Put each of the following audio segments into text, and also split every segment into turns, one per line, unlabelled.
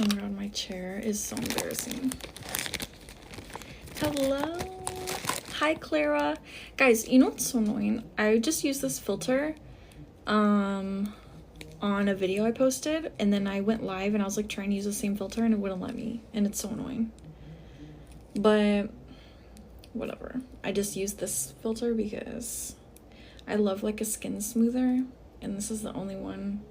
Oh my god, my chair is so embarrassing. Hello. Hi, Clara. Guys, you know what's so annoying? I just used this filter on a video I posted, and then I went live and I was like trying to use the same filter and it wouldn't let me, and it's so annoying. But whatever. I just used this filter because I love like a skin smoother, and this is the only one.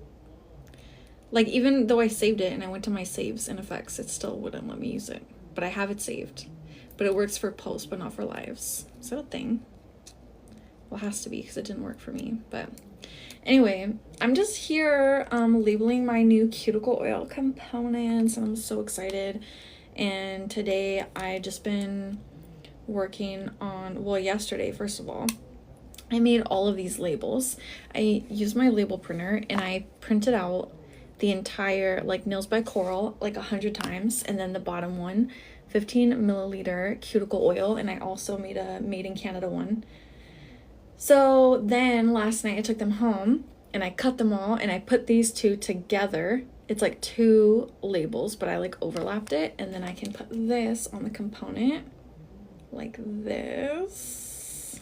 Like, even though I saved it and I went to my saves and effects, it still wouldn't let me use it. But I have it saved. But it works for posts, but not for lives. Is that a thing? Well, it has to be because it didn't work for me. But anyway, I'm just here labeling my new cuticle oil components, and I'm so excited. And today I just been working on, well, yesterday, first of all, I made all of these labels. I used my label printer and I printed out the entire like Nails by Coral like 100 times, and then the bottom one 15 milliliter cuticle oil, and I also made a made in Canada one. So then last night I took them home and I cut them all and I put these two together. It's like two labels, but I like overlapped it, and then I can put this on the component like this.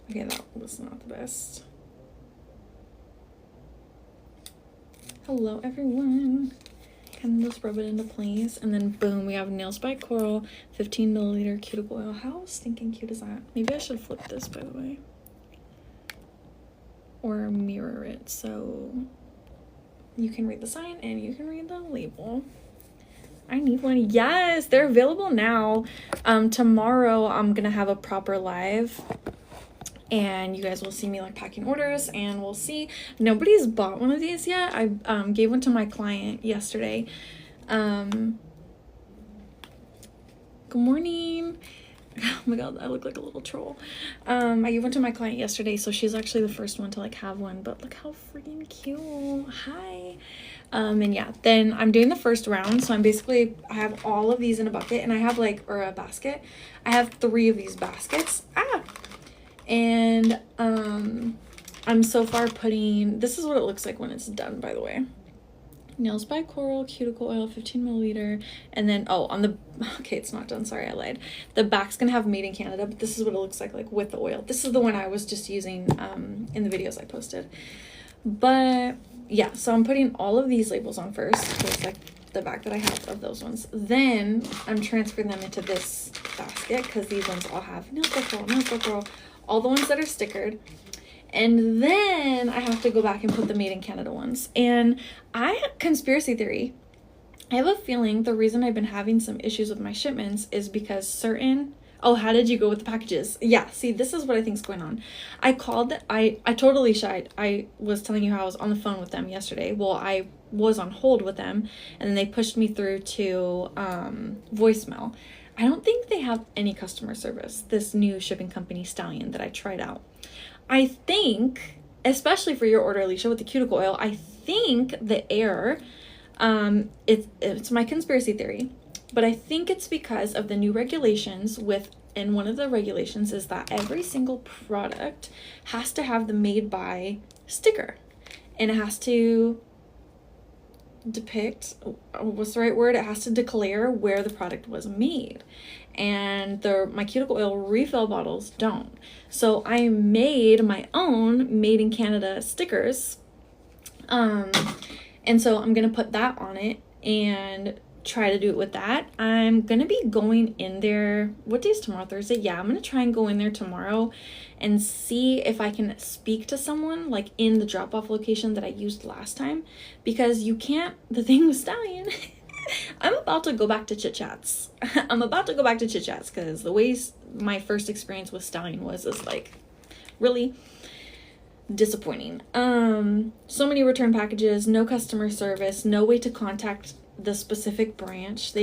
Okay, that was not the best. Hello everyone. Kind of just rub it into place, and then boom, we have Nails by Coral 15 milliliter cuticle oil. How stinking cute is that? Maybe I should flip this, by the way, or mirror it so you can read the sign and you can read the label. I need one. Yes, they're available now. Tomorrow I'm gonna have a proper live, and you guys will see me like packing orders, and we'll see. Nobody's bought one of these yet. I gave one to my client yesterday. Good morning. Oh my god, I look like a little troll. I gave one to my client yesterday, so she's actually the first one to like have one, but look how freaking cute. Hi. And yeah, then I'm doing the first round, so I have all of these in a bucket, and I have like, or a basket. I have 3 of these baskets. And I'm so far putting, this is what it looks like when it's done, by the way. Nails by Coral cuticle oil 15 milliliter, and then on the, okay, it's not done, sorry, I lied. The back's gonna have made in Canada, but this is what it looks like with the oil. This is the one I was just using in the videos I posted. But yeah, so I'm putting all of these labels on first, so it's like the back that I have of those ones. Then I'm transferring them into this basket because these ones all have Nails by Coral, all the ones that are stickered. And then I have to go back and put the made in Canada ones. And conspiracy theory, I have a feeling the reason I've been having some issues with my shipments is because how did you go with the packages? Yeah, see, this is what I think is going on. I totally shied. I was telling you how I was on the phone with them yesterday. Well, I was on hold with them, and then they pushed me through to voicemail. I don't think they have any customer service, this new shipping company, Stallion, that I tried out. I think, especially for your order, Alicia, with the cuticle oil, I think the error, it's my conspiracy theory, but I think it's because of the new regulations and one of the regulations is that every single product has to have the made by sticker, and it has to depict, what's the right word? It has to declare where the product was made. And my cuticle oil refill bottles don't. So I made my own made in Canada stickers. And so I'm going to put that on it and try to do it with that. I'm going to be going in there. What day is tomorrow? Thursday? Yeah, I'm going to try and go in there tomorrow and see if I can speak to someone like in the drop-off location that I used last time, because you can't, the thing with Stallion, I'm about to go back to Chit Chats. Because the way my first experience with Stallion is like really disappointing. So many return packages, no customer service, no way to contact the specific branch.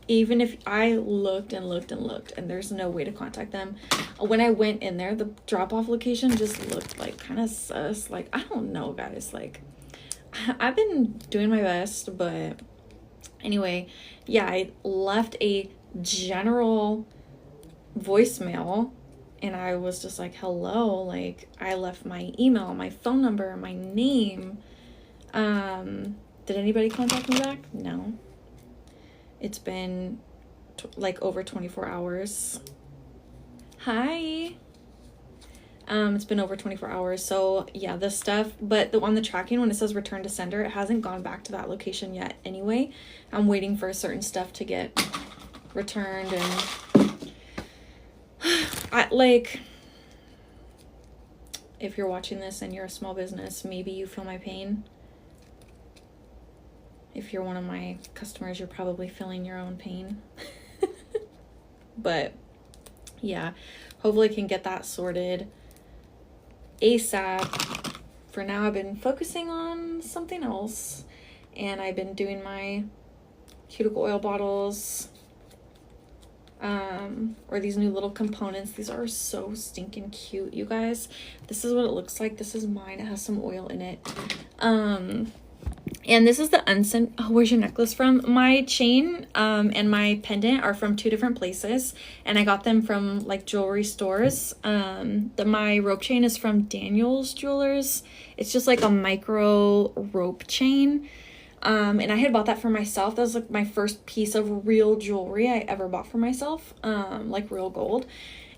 Even if I looked and there's no way to contact them. When I went in there, the drop-off location just looked like kind of sus. Like, I don't know, guys. Like, I've been doing my best, but anyway, yeah, I left a general voicemail, and I was just like, hello, like, I left my email, my phone number, my name. Did anybody contact me back? No. It's been like over 24 hours. Hi. It's been over 24 hours. So yeah, this stuff, but on the tracking, when it says return to sender, it hasn't gone back to that location yet anyway. I'm waiting for certain stuff to get returned, and if you're watching this and you're a small business, maybe you feel my pain. If you're one of my customers, you're probably feeling your own pain. But yeah, hopefully I can get that sorted ASAP. For now, I've been focusing on something else, and I've been doing my cuticle oil bottles, or these new little components. These are so stinking cute, you guys. This is what it looks like. This is mine. It has some oil in it. And this is the unsent. Oh, where's your necklace from? My chain and my pendant are from 2 different places, and I got them from like jewelry stores. My rope chain is from Daniel's Jewelers. It's just like a micro rope chain. And I had bought that for myself. That was like my first piece of real jewelry I ever bought for myself, like real gold.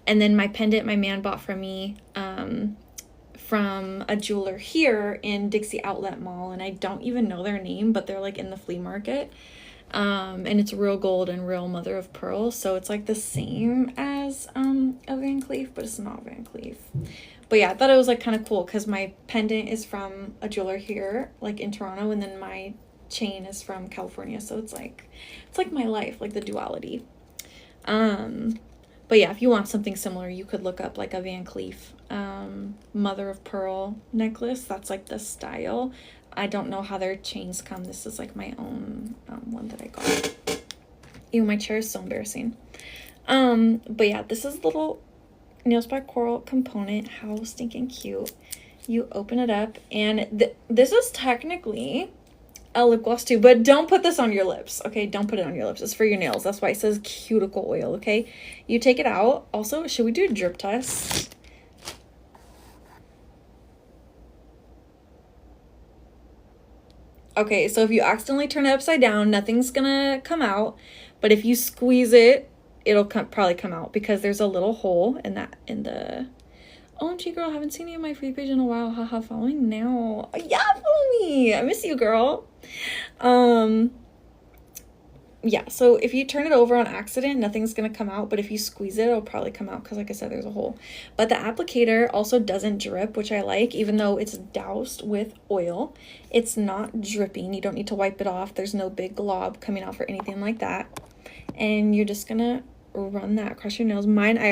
And then my pendant, my man bought from me, from a jeweler here in Dixie Outlet Mall, and I don't even know their name, but they're like in the flea market. And it's real gold and real mother of pearl, so it's like the same as a Van Cleef, but it's not Van Cleef. But yeah, I thought it was like kind of cool because my pendant is from a jeweler here, like in Toronto, and then my chain is from California, so it's like my life, like the duality. But yeah, if you want something similar, you could look up like a Van Cleef mother of pearl necklace. That's like the style. I don't know how their chains come. This is like my own one that I got. Ew, my chair is so embarrassing. But yeah, this is little Nails by Coral component. How stinking cute. You open it up, and this is technically a lip gloss too, but don't put this on your lips, okay? Don't put it on your lips. It's for your nails. That's why it says cuticle oil, okay? You take it out. Also, should we do a drip test? Okay, so if you accidentally turn it upside down, nothing's gonna come out, but if you squeeze it, it'll probably come out because there's a little hole in the OMG girl, haven't seen you on my free page in a while. Haha, following now. Yeah, follow me. I miss you, girl. Yeah, so if you turn it over on accident, nothing's gonna come out, but if you squeeze it, it'll probably come out because like I said, there's a hole. But the applicator also doesn't drip, which I like, even though it's doused with oil. It's not dripping. You don't need to wipe it off. There's no big glob coming off or anything like that. And you're just gonna run that across your nails. Mine, I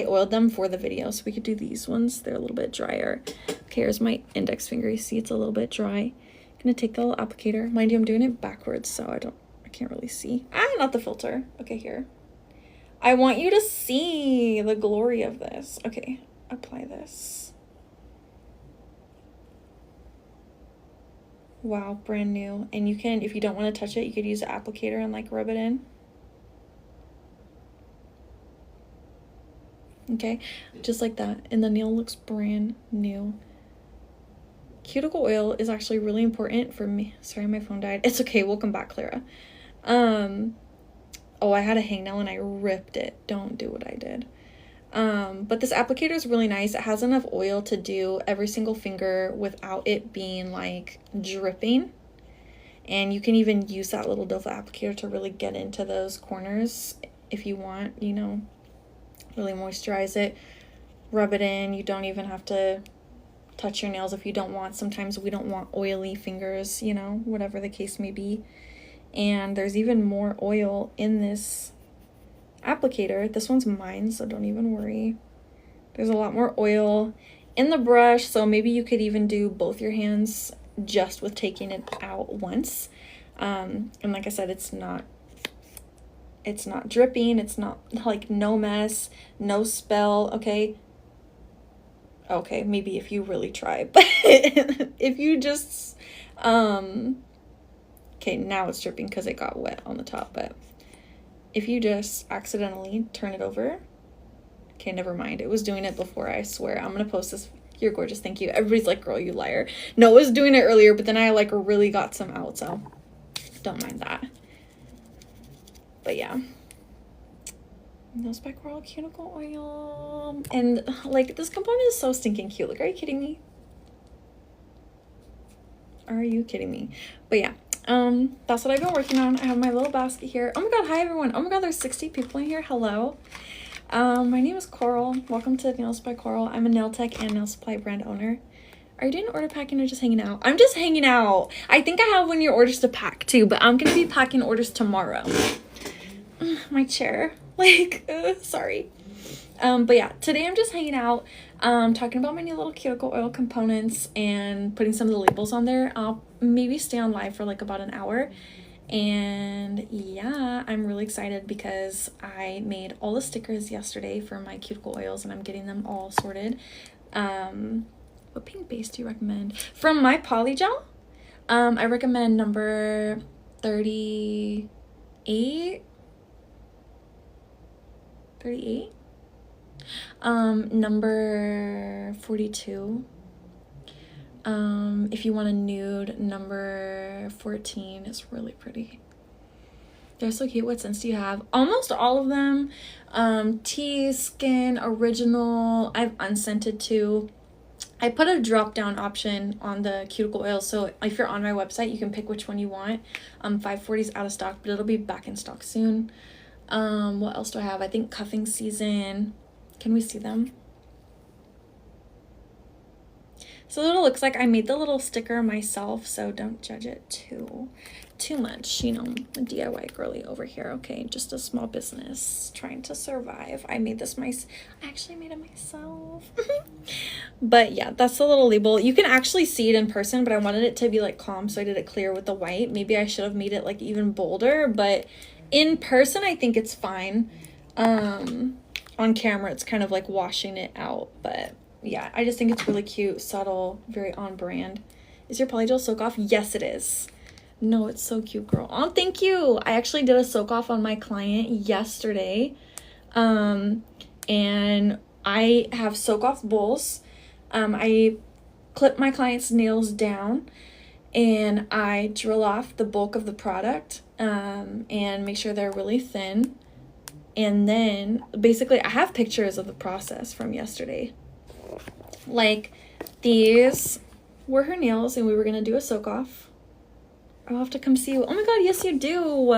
oiled them for the video, so we could do these ones. They're a little bit drier. Okay, here's my index finger. You see it's a little bit dry. I'm gonna take the little applicator. Mind you, I'm doing it backwards, so I can't really see. Not the filter. Okay, here. I want you to see the glory of this. Okay, apply this. Wow, brand new. And you can, if you don't want to touch it, you could use the applicator and like rub it in. Okay, just like that, and the nail looks brand new. Cuticle oil is actually really important for me. Sorry, my phone died. It's okay. Welcome back, Clara. Oh, I had a hangnail and I ripped it. Don't do what I did. But this applicator is really nice. It has enough oil to do every single finger without it being like dripping. And you can even use that little doe foot applicator to really get into those corners if you want, you know, really moisturize it, rub it in. You don't even have to touch your nails if you don't want. Sometimes we don't want oily fingers, you know, whatever the case may be. And there's even more oil in this applicator. This one's mine, so don't even worry. There's a lot more oil in the brush, so maybe you could even do both your hands just with taking it out once. And like I said, it's not dripping. It's not like no mess, no spell. Okay, maybe if you really try, but if you just okay, now it's dripping because it got wet on the top. But if you just accidentally turn it over, okay, never mind, it was doing it before. I swear, I'm gonna post this. You're gorgeous, thank you. Everybody's like, girl, you liar. No, it was doing it earlier, but then I like really got some out, so don't mind that. But yeah. Nails by Coral cuticle oil. And like this component is so stinking cute. Like, are you kidding me? Are you kidding me? But yeah, that's what I've been working on. I have my little basket here. Oh my god, hi everyone. Oh my god, there's 60 people in here. Hello. My name is Coral. Welcome to Nails by Coral. I'm a nail tech and nail supply brand owner. Are you doing order packing or just hanging out? I'm just hanging out. I think I have one of your orders to pack too, but I'm gonna be packing orders tomorrow. My chair. Like, sorry. But yeah, today I'm just hanging out, talking about my new little cuticle oil components and putting some of the labels on there. I'll maybe stay on live for like about an hour. And yeah, I'm really excited because I made all the stickers yesterday for my cuticle oils and I'm getting them all sorted. What pink base do you recommend? From my Polygel, I recommend number 38. Number 42. If you want a nude, number 14 is really pretty. They're so cute. What scents do you have? Almost all of them. Tea, Skin, Original. I've unscented too. I put a drop down option on the cuticle oil, so if you're on my website you can pick which one you want. 540 is out of stock, but it'll be back in stock soon. What else do I have? I think Cuffing Season. Can we see them? So what it looks like, I made the little sticker myself, so don't judge it too much. You know, a DIY girly over here. Okay, just a small business trying to survive. I made this I actually made it myself. But yeah, that's the little label. You can actually see it in person, but I wanted it to be like calm, so I did it clear with the white. Maybe I should have made it like even bolder, but in person I think it's fine. On camera it's kind of like washing it out, but yeah, I just think it's really cute, subtle, very on brand. Is your Polygel soak off? Yes, it is. No, it's so cute, girl. Oh, thank you. I actually did a soak off on my client yesterday. And I have soak off bowls. I clip my client's nails down and I drill off the bulk of the product, and make sure they're really thin. And then basically I have pictures of the process from yesterday. Like, these were her nails and we were gonna do a soak off. I'll have to come see you. Oh my god, yes you do.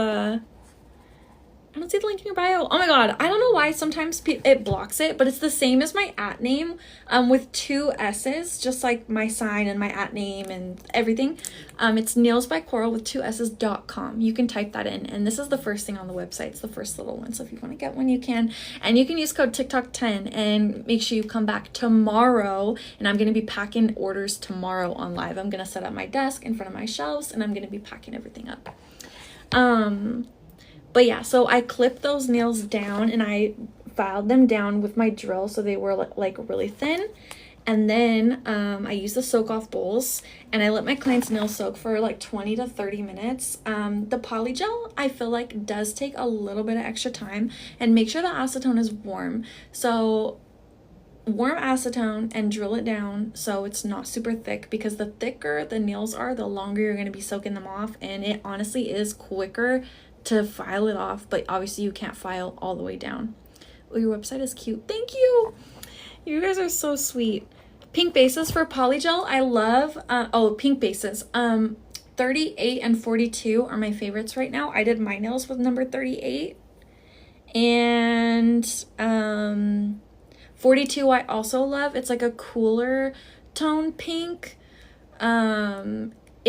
I don't see the link in your bio. Oh my god, I don't know why sometimes it blocks it, but it's the same as my @name, with 2 S's, just like my sign and my @name and everything. It's nailsbycoral with 2 S's.com. You can type that in, and this is the first thing on the website. It's the first little one, so if you want to get one, you can. And you can use code TikTok10, and make sure you come back tomorrow, and I'm going to be packing orders tomorrow on live. I'm going to set up my desk in front of my shelves, and I'm going to be packing everything up. But yeah, so I clipped those nails down and I filed them down with my drill so they were like really thin. And then I used the soak off bowls and I let my client's nails soak for like 20 to 30 minutes. The Polygel I feel like does take a little bit of extra time, and make sure the acetone is warm. So warm acetone and drill it down so it's not super thick, because the thicker the nails are, the longer you're going to be soaking them off, and it honestly is quicker to file it off, but obviously you can't file all the way down. Oh, your website is cute. Thank you. You guys are so sweet. Pink bases for Polygel. I love, pink bases. 38 and 42 are my favorites right now. I did my nails with number 38. And 42 I also love. It's like a cooler tone pink.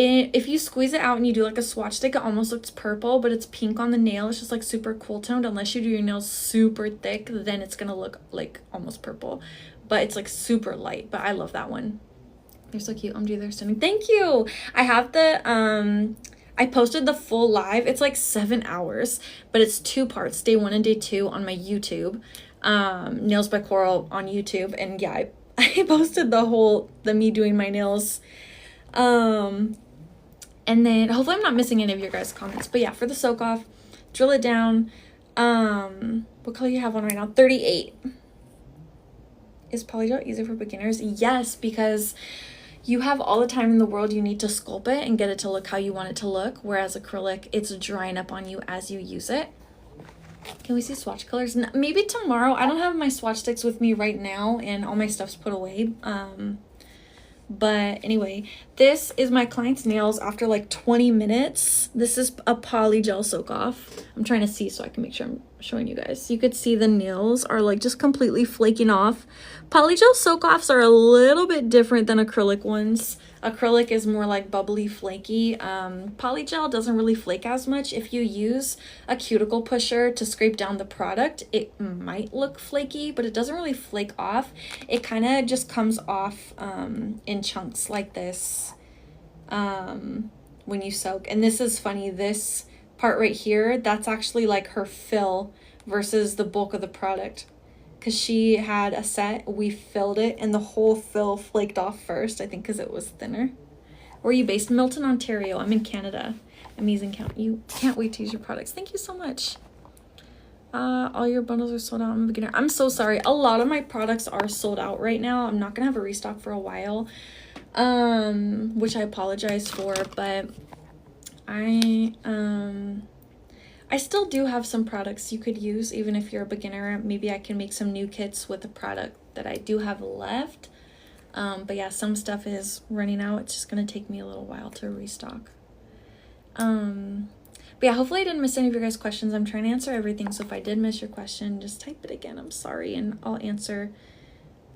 If you squeeze it out and you do like a swatch stick, it almost looks purple, but it's pink on the nail. It's just like super cool toned. Unless you do your nails super thick, then it's gonna look like almost purple, but it's like super light. But I love that one. They're so cute. They're stunning. Thank you. I have the I posted the full live. It's like 7 hours, but it's 2 parts, day 1 and day 2 on my YouTube, Nails by Coral on YouTube. And yeah, I posted the me doing my nails. And then hopefully I'm not missing any of your guys' comments, but yeah, for the soak off, drill it down. What color you have on right now? 38. Is Polygel easier for beginners? Yes, because you have all the time in the world. You need to sculpt it and get it to look how you want it to look, whereas acrylic, it's drying up on you as you use it. Can we see swatch colors? Maybe tomorrow. I don't have my swatch sticks with me right now, and all my stuff's put away. But anyway, this is my client's nails after like 20 minutes. This is a poly gel soak off. I'm trying to see so I can make sure I'm showing you guys. You could see the nails are like just completely flaking off. Poly gel soak offs are a little bit different than acrylic ones. Acrylic is more like bubbly, flaky. Poly gel doesn't really flake as much. If you use a cuticle pusher to scrape down the product, it might look flaky, but it doesn't really flake off. It kind of just comes off in chunks like this when you soak. And this is funny, this part right here, that's actually like her fill versus the bulk of the product. Because she had a set, we filled it, and the whole fill flaked off first, I think because it was thinner. Where are you based? Milton, Ontario. I'm in Canada. Amazing count. You can't wait to use your products. Thank you so much. All your bundles are sold out. I'm a beginner. I'm so sorry. A lot of my products are sold out right now. I'm not going to have a restock for a while, which I apologize for, but I still do have some products you could use even if you're a beginner. Maybe I can make some new kits with the product that I do have left. But yeah, some stuff is running out. It's just going to take me a little while to restock. But yeah, hopefully I didn't miss any of your guys' questions. I'm trying to answer everything. So if I did miss your question, just type it again. I'm sorry, and I'll answer.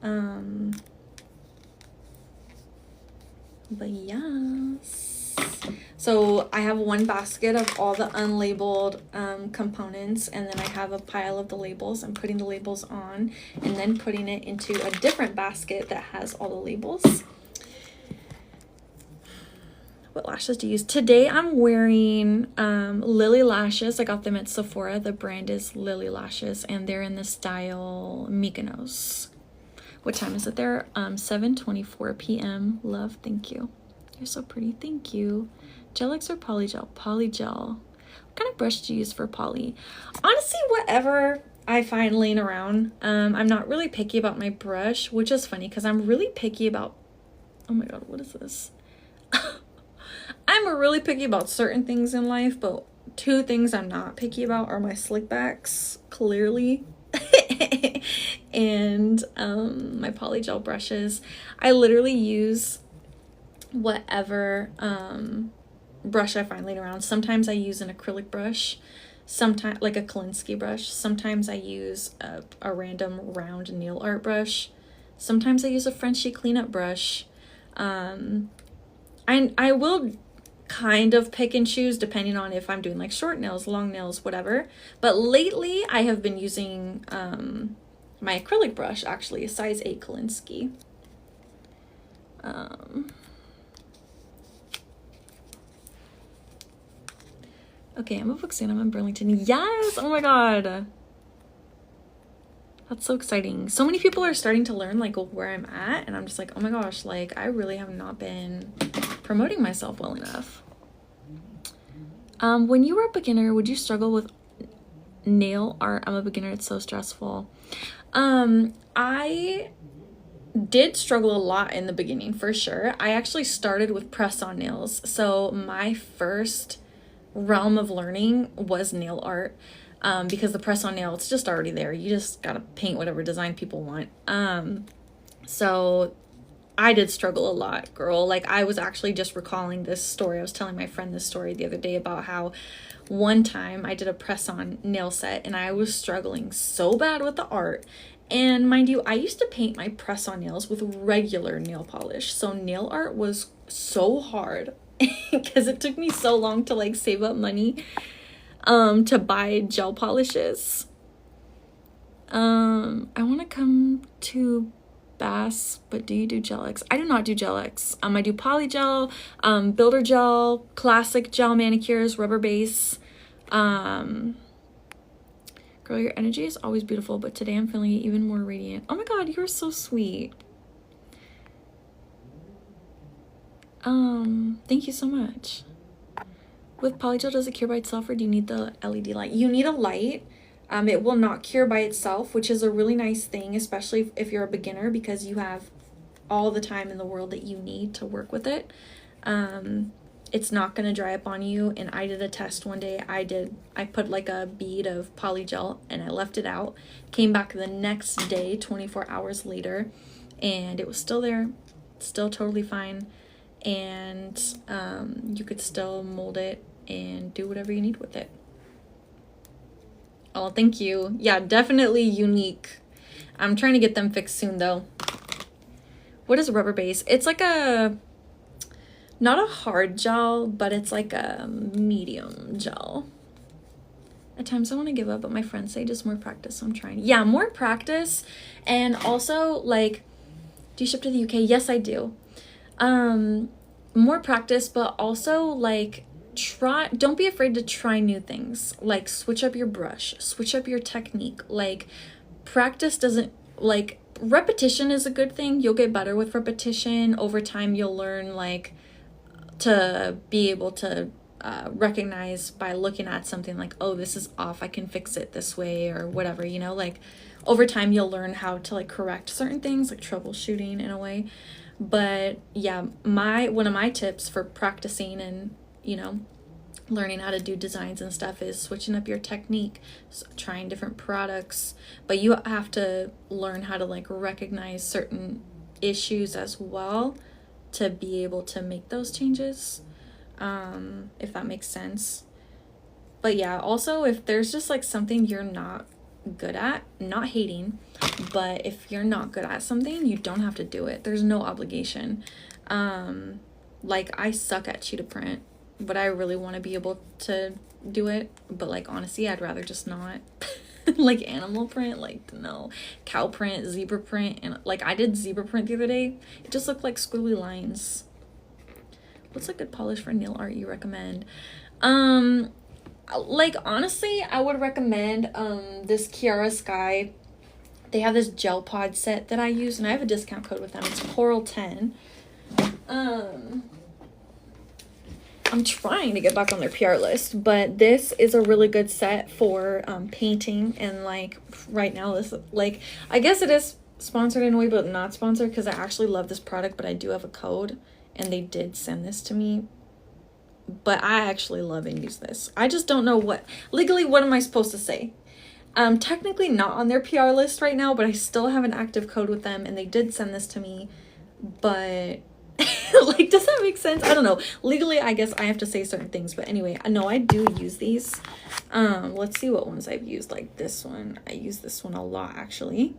But yes. So I have one basket of all the unlabeled components, and then I have a pile of the labels. I'm putting the labels on and then putting it into a different basket that has all the labels. What lashes do you use? Today I'm wearing Lily Lashes. I got them at Sephora. The brand is Lily Lashes, and they're in the style Mykonos. What time is it there? 7:24 p.m. Love, thank you. You're so pretty, thank you. Gel-X or Polygel? Polygel. What kind of brush do you use for poly? Honestly, whatever I find laying around. I'm not really picky about my brush, which is funny because I'm really picky about, oh my god, what is this? I'm really picky about certain things in life, but two things I'm not picky about are my slick backs, clearly, and my polygel brushes. I literally use whatever brush I find laying around. Sometimes I use an acrylic brush, sometimes like a Kolinsky brush. Sometimes I use a random round nail art brush. Sometimes I use a Frenchie cleanup brush. I will kind of pick and choose depending on if I'm doing like short nails, long nails, whatever. But lately I have been using my acrylic brush, actually, a size 8 Kolinsky. Okay, I'm a Buxton. I'm in Burlington. Yes! Oh my god! That's so exciting. So many people are starting to learn like where I'm at, and I'm just like, oh my gosh, like I really have not been promoting myself well enough. When you were a beginner, would you struggle with nail art? I'm a beginner, it's so stressful. I did struggle a lot in the beginning, for sure. I actually started with press-on nails, so my first realm of learning was nail art, because the press-on nail, it's just already there. You just gotta paint whatever design people want. So I did struggle a lot, girl. Like, I was actually just recalling this story. I was telling my friend this story the other day about how one time I did a press-on nail set and I was struggling so bad with the art. And mind you, I used to paint my press-on nails with regular nail polish. So nail art was so hard because it took me so long to like save up money to buy gel polishes. I want to come to Bass, but do you do Gel-X? I do not do Gel-X. I do polygel, builder gel, classic gel manicures, rubber base. Girl, your energy is always beautiful, but today I'm feeling even more radiant. Oh my god, you're so sweet. Thank you so much. With polygel, does it cure by itself, or do you need the LED light? You need a light. It will not cure by itself, which is a really nice thing, especially if you're a beginner, because you have all the time in the world that you need to work with it. it's not going to dry up on you. And I did a test one day. I put like a bead of polygel and I left it out, came back the next day 24 hours later, and it was still there, still totally fine. And you could still mold it and do whatever you need with it. Oh, thank you. Yeah, definitely unique. I'm trying to get them fixed soon though. What is rubber base? It's like a, not a hard gel, but it's like a medium gel. At times I want to give up, but my friends say just more practice, so I'm trying. Yeah, more practice. And also, like, do you ship to the UK? Yes, I do. More practice, but also like don't be afraid to try new things. Like switch up your brush, switch up your technique. Like practice doesn't, like repetition is a good thing. You'll get better with repetition. Over time you'll learn like to be able to recognize by looking at something like, oh, this is off, I can fix it this way or whatever, you know. Like over time you'll learn how to like correct certain things, like troubleshooting in a way. But yeah, one of my tips for practicing and, you know, learning how to do designs and stuff is switching up your technique, so trying different products. But you have to learn how to like recognize certain issues as well to be able to make those changes, if that makes sense. But yeah, also if there's just like something you're not good at, not hating, but if you're not good at something, you don't have to do it. There's no obligation. Like I suck at cheetah print, but I really want to be able to do it. But like honestly, I'd rather just not. Like animal print, like no, cow print, zebra print, and like I did zebra print the other day. It just looked like squiggly lines. What's a good polish for nail art you recommend? Like honestly, I would recommend this Kiara Sky. They have this gel pod set that I use, and I have a discount code with them. It's Coral10. I'm trying to get back on their PR list, but this is a really good set for painting. And like right now, this, like, I guess it is sponsored in a way, but not sponsored, because I actually love this product, but I do have a code and they did send this to me. But I actually love and use this. I just don't know what am I supposed to say? Technically not on their PR list right now, but I still have an active code with them and they did send this to me. But like, does that make sense? I don't know. Legally, I guess I have to say certain things, but anyway, no, I do use these. Let's see what ones I've used. Like this one, I use this one a lot actually.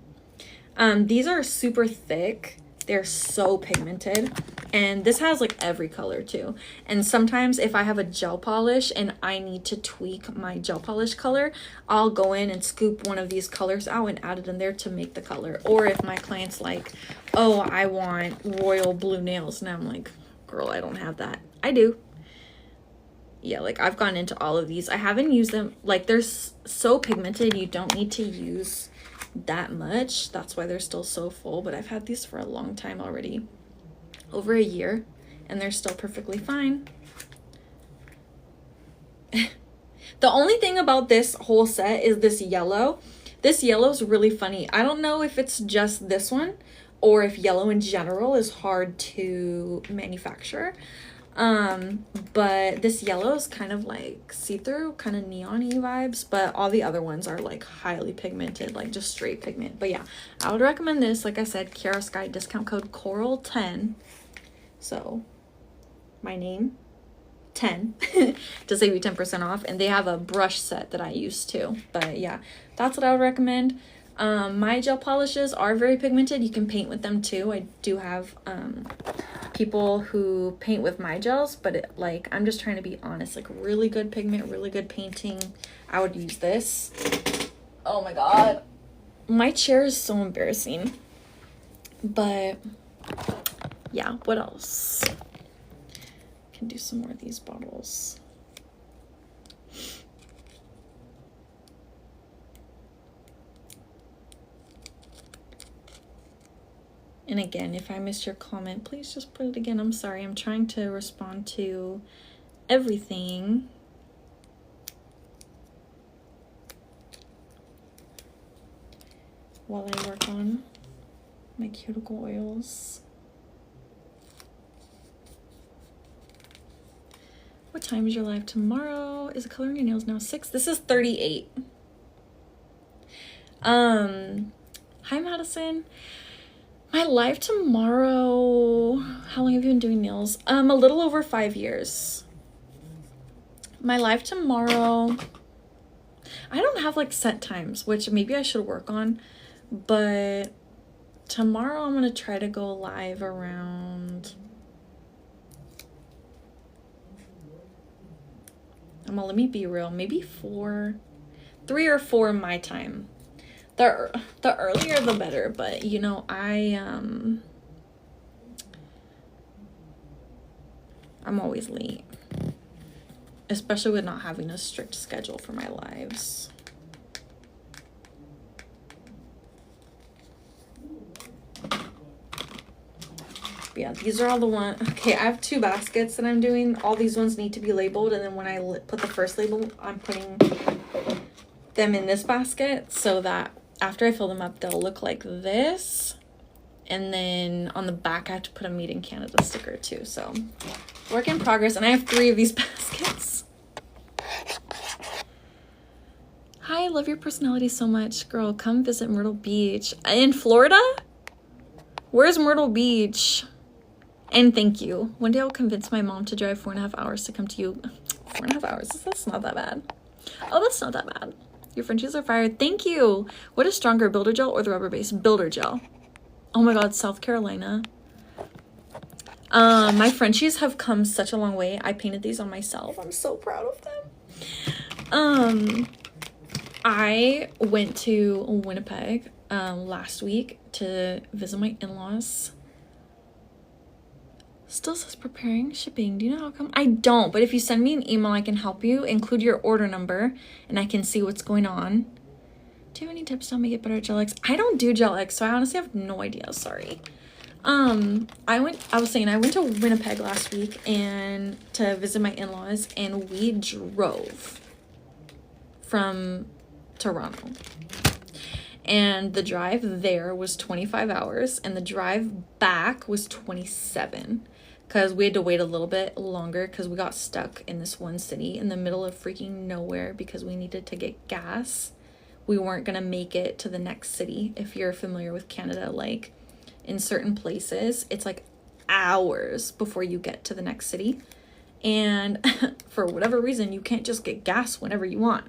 These are super thick. They're so pigmented, and this has like every color too. And sometimes if I have a gel polish and I need to tweak my gel polish color, I'll go in and scoop one of these colors out and add it in there to make the color. Or if my client's like, oh, I want royal blue nails, and I'm like, girl, I don't have that. I do. Yeah, like I've gone into all of these. I haven't used them. Like they're so pigmented, you don't need to use that much. That's why they're still so full. But I've had these for a long time already, over a year, and they're still perfectly fine. The only thing about this whole set is this yellow. This yellow is really funny. I don't know if it's just this one or if yellow in general is hard to manufacture. But this yellow is kind of like see-through, kind of neon-y vibes, but all the other ones are like highly pigmented, like just straight pigment. But yeah, I would recommend this. Like I said, Kiara Sky, discount code Coral10. So my name 10 to save you 10% off. And they have a brush set that I use too. But yeah, that's what I would recommend. My gel polishes are very pigmented. You can paint with them too. I do have people who paint with my gels, but like I'm just trying to be honest, like really good pigment, really good painting, I would use this. Oh my god, my chair is so embarrassing. But yeah, what else? Can do some more of these bottles. And again, if I missed your comment, please just put it again. I'm sorry. I'm trying to respond to everything. While I work on my cuticle oils. What time is your live tomorrow? Is the color in your nails now 6? This is 38. Hi Madison. My live tomorrow, how long have you been doing nails? A little over 5 years. My live tomorrow, I don't have like set times, which maybe I should work on, but tomorrow I'm gonna try to go live around, let me be real, maybe 3 or 4 my time. The earlier the better, but you know, I'm always late, especially with not having a strict schedule for my lives. But yeah, these are all the ones. Okay, I have 2 baskets that I'm doing. All these ones need to be labeled, and then when I put the first label, I'm putting them in this basket so that after I fill them up, they'll look like this. And then on the back, I have to put a Made in Canada sticker too. So work in progress. And I have 3 of these baskets. Hi, I love your personality so much. Girl, come visit Myrtle Beach. In Florida? Where's Myrtle Beach? And thank you. One day I'll convince my mom to drive 4.5 hours to come to you. 4.5 hours, that's not that bad. Oh, that's not that bad. Your Frenchies are fire. Thank you. What is stronger, Builder Gel or the rubber base? Builder Gel. Oh my God, South Carolina. My Frenchies have come such a long way. I painted these on myself. I'm so proud of them. I went to Winnipeg last week to visit my in-laws. Still says preparing shipping. Do you know how come? I don't, but if you send me an email, I can help you. Include your order number, and I can see what's going on. Do you have any tips to help me get better at Gel X? I don't do Gel X, so I honestly have no idea. Sorry. I went to Winnipeg last week and to visit my in-laws, and we drove from Toronto. And the drive there was 25 hours, and the drive back was 27. Because we had to wait a little bit longer because we got stuck in this one city in the middle of freaking nowhere because we needed to get gas. We weren't going to make it to the next city. If you're familiar with Canada, like in certain places, it's like hours before you get to the next city. And for whatever reason, you can't just get gas whenever you want.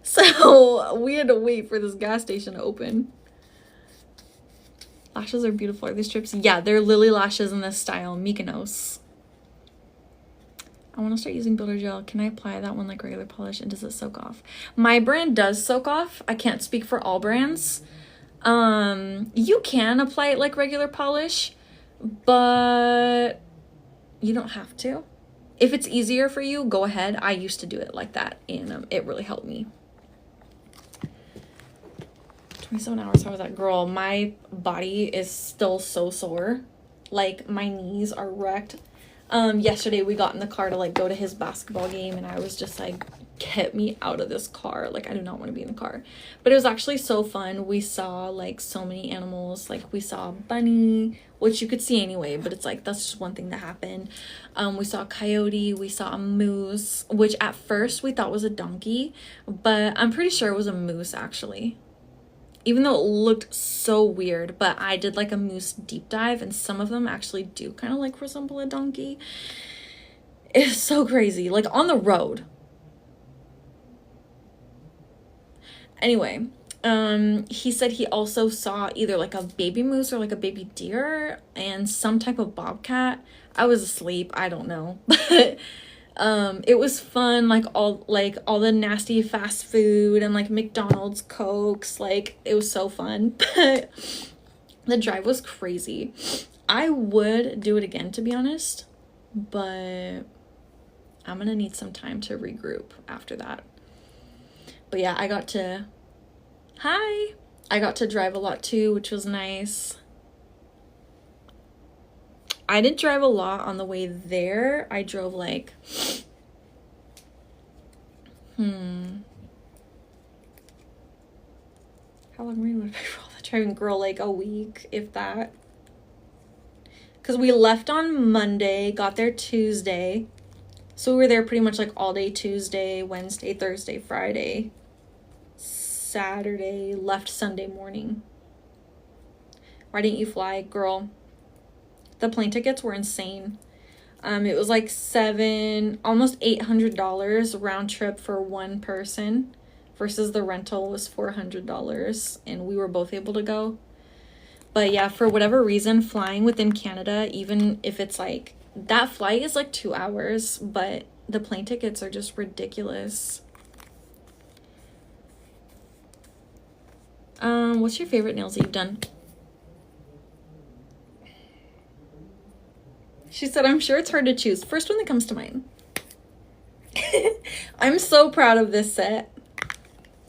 So we had to wait for this gas station to open. Lashes are beautiful. Are these strips? Yeah, they're Lily lashes in this style, Mykonos. I want to start using Builder Gel. Can I apply that one like regular polish, and does it soak off? My brand does soak off. I can't speak for all brands. You can apply it like regular polish, but you don't have to. If it's easier for you, go ahead. I used to do it like that, and it really helped me. 27 hours, how was that? Girl, my body is still so sore. Like, my knees are wrecked. Yesterday we got in the car to like go to his basketball game, and I was just like, get me out of this car. Like, I do not want to be in the car. But it was actually so fun. We saw like so many animals. Like, we saw a bunny, which you could see anyway, but it's like, that's just one thing that happened. We saw a coyote, we saw a moose, which at first we thought was a donkey, but I'm pretty sure it was a moose actually. Even though it looked so weird, but I did like a moose deep dive, and some of them actually do kind of like resemble a donkey. It's so crazy, like on the road. Anyway, he said he also saw either like a baby moose or like a baby deer and some type of bobcat. I was asleep, I don't know, but it was fun. Like all the nasty fast food and like McDonald's, Cokes, like it was so fun. But the drive was crazy. I would do it again, to be honest, but I'm gonna need some time to regroup after that. But yeah, I got to drive a lot too, which was nice. I didn't drive a lot on the way there. I drove like, how long were we with the driving? Girl, like a week, if that. Because we left on Monday, got there Tuesday. So we were there pretty much like all day Tuesday, Wednesday, Thursday, Friday, Saturday, left Sunday morning. Why didn't you fly, girl? The plane tickets were insane. It was like almost $800 round trip for one person versus the rental was $400, and we were both able to go. But yeah, for whatever reason, flying within Canada, even if it's like, that flight is like 2 hours, but the plane tickets are just ridiculous. What's your favorite nails that you've done? She said, I'm sure it's hard to choose. First one that comes to mind. I'm so proud of this set.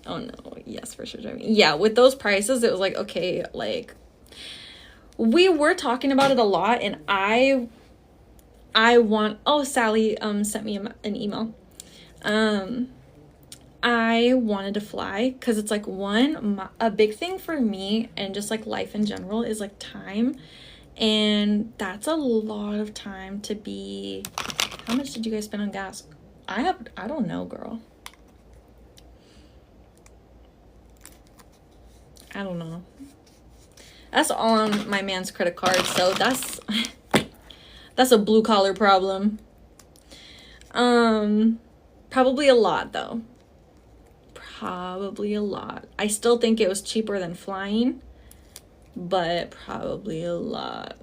Oh no, yes, for sure. Yeah, with those prices, it was like, okay, like, we were talking about it a lot, and I want, oh, Sally sent me an email. I wanted to fly because it's like, a big thing for me and just like life in general is like time. And that's a lot of time to be. How much did you guys spend on gas? I don't know, girl. I don't know. That's all on my man's credit card, so that's a blue collar problem. Probably a lot though. Probably a lot. I still think it was cheaper than flying, but probably a lot,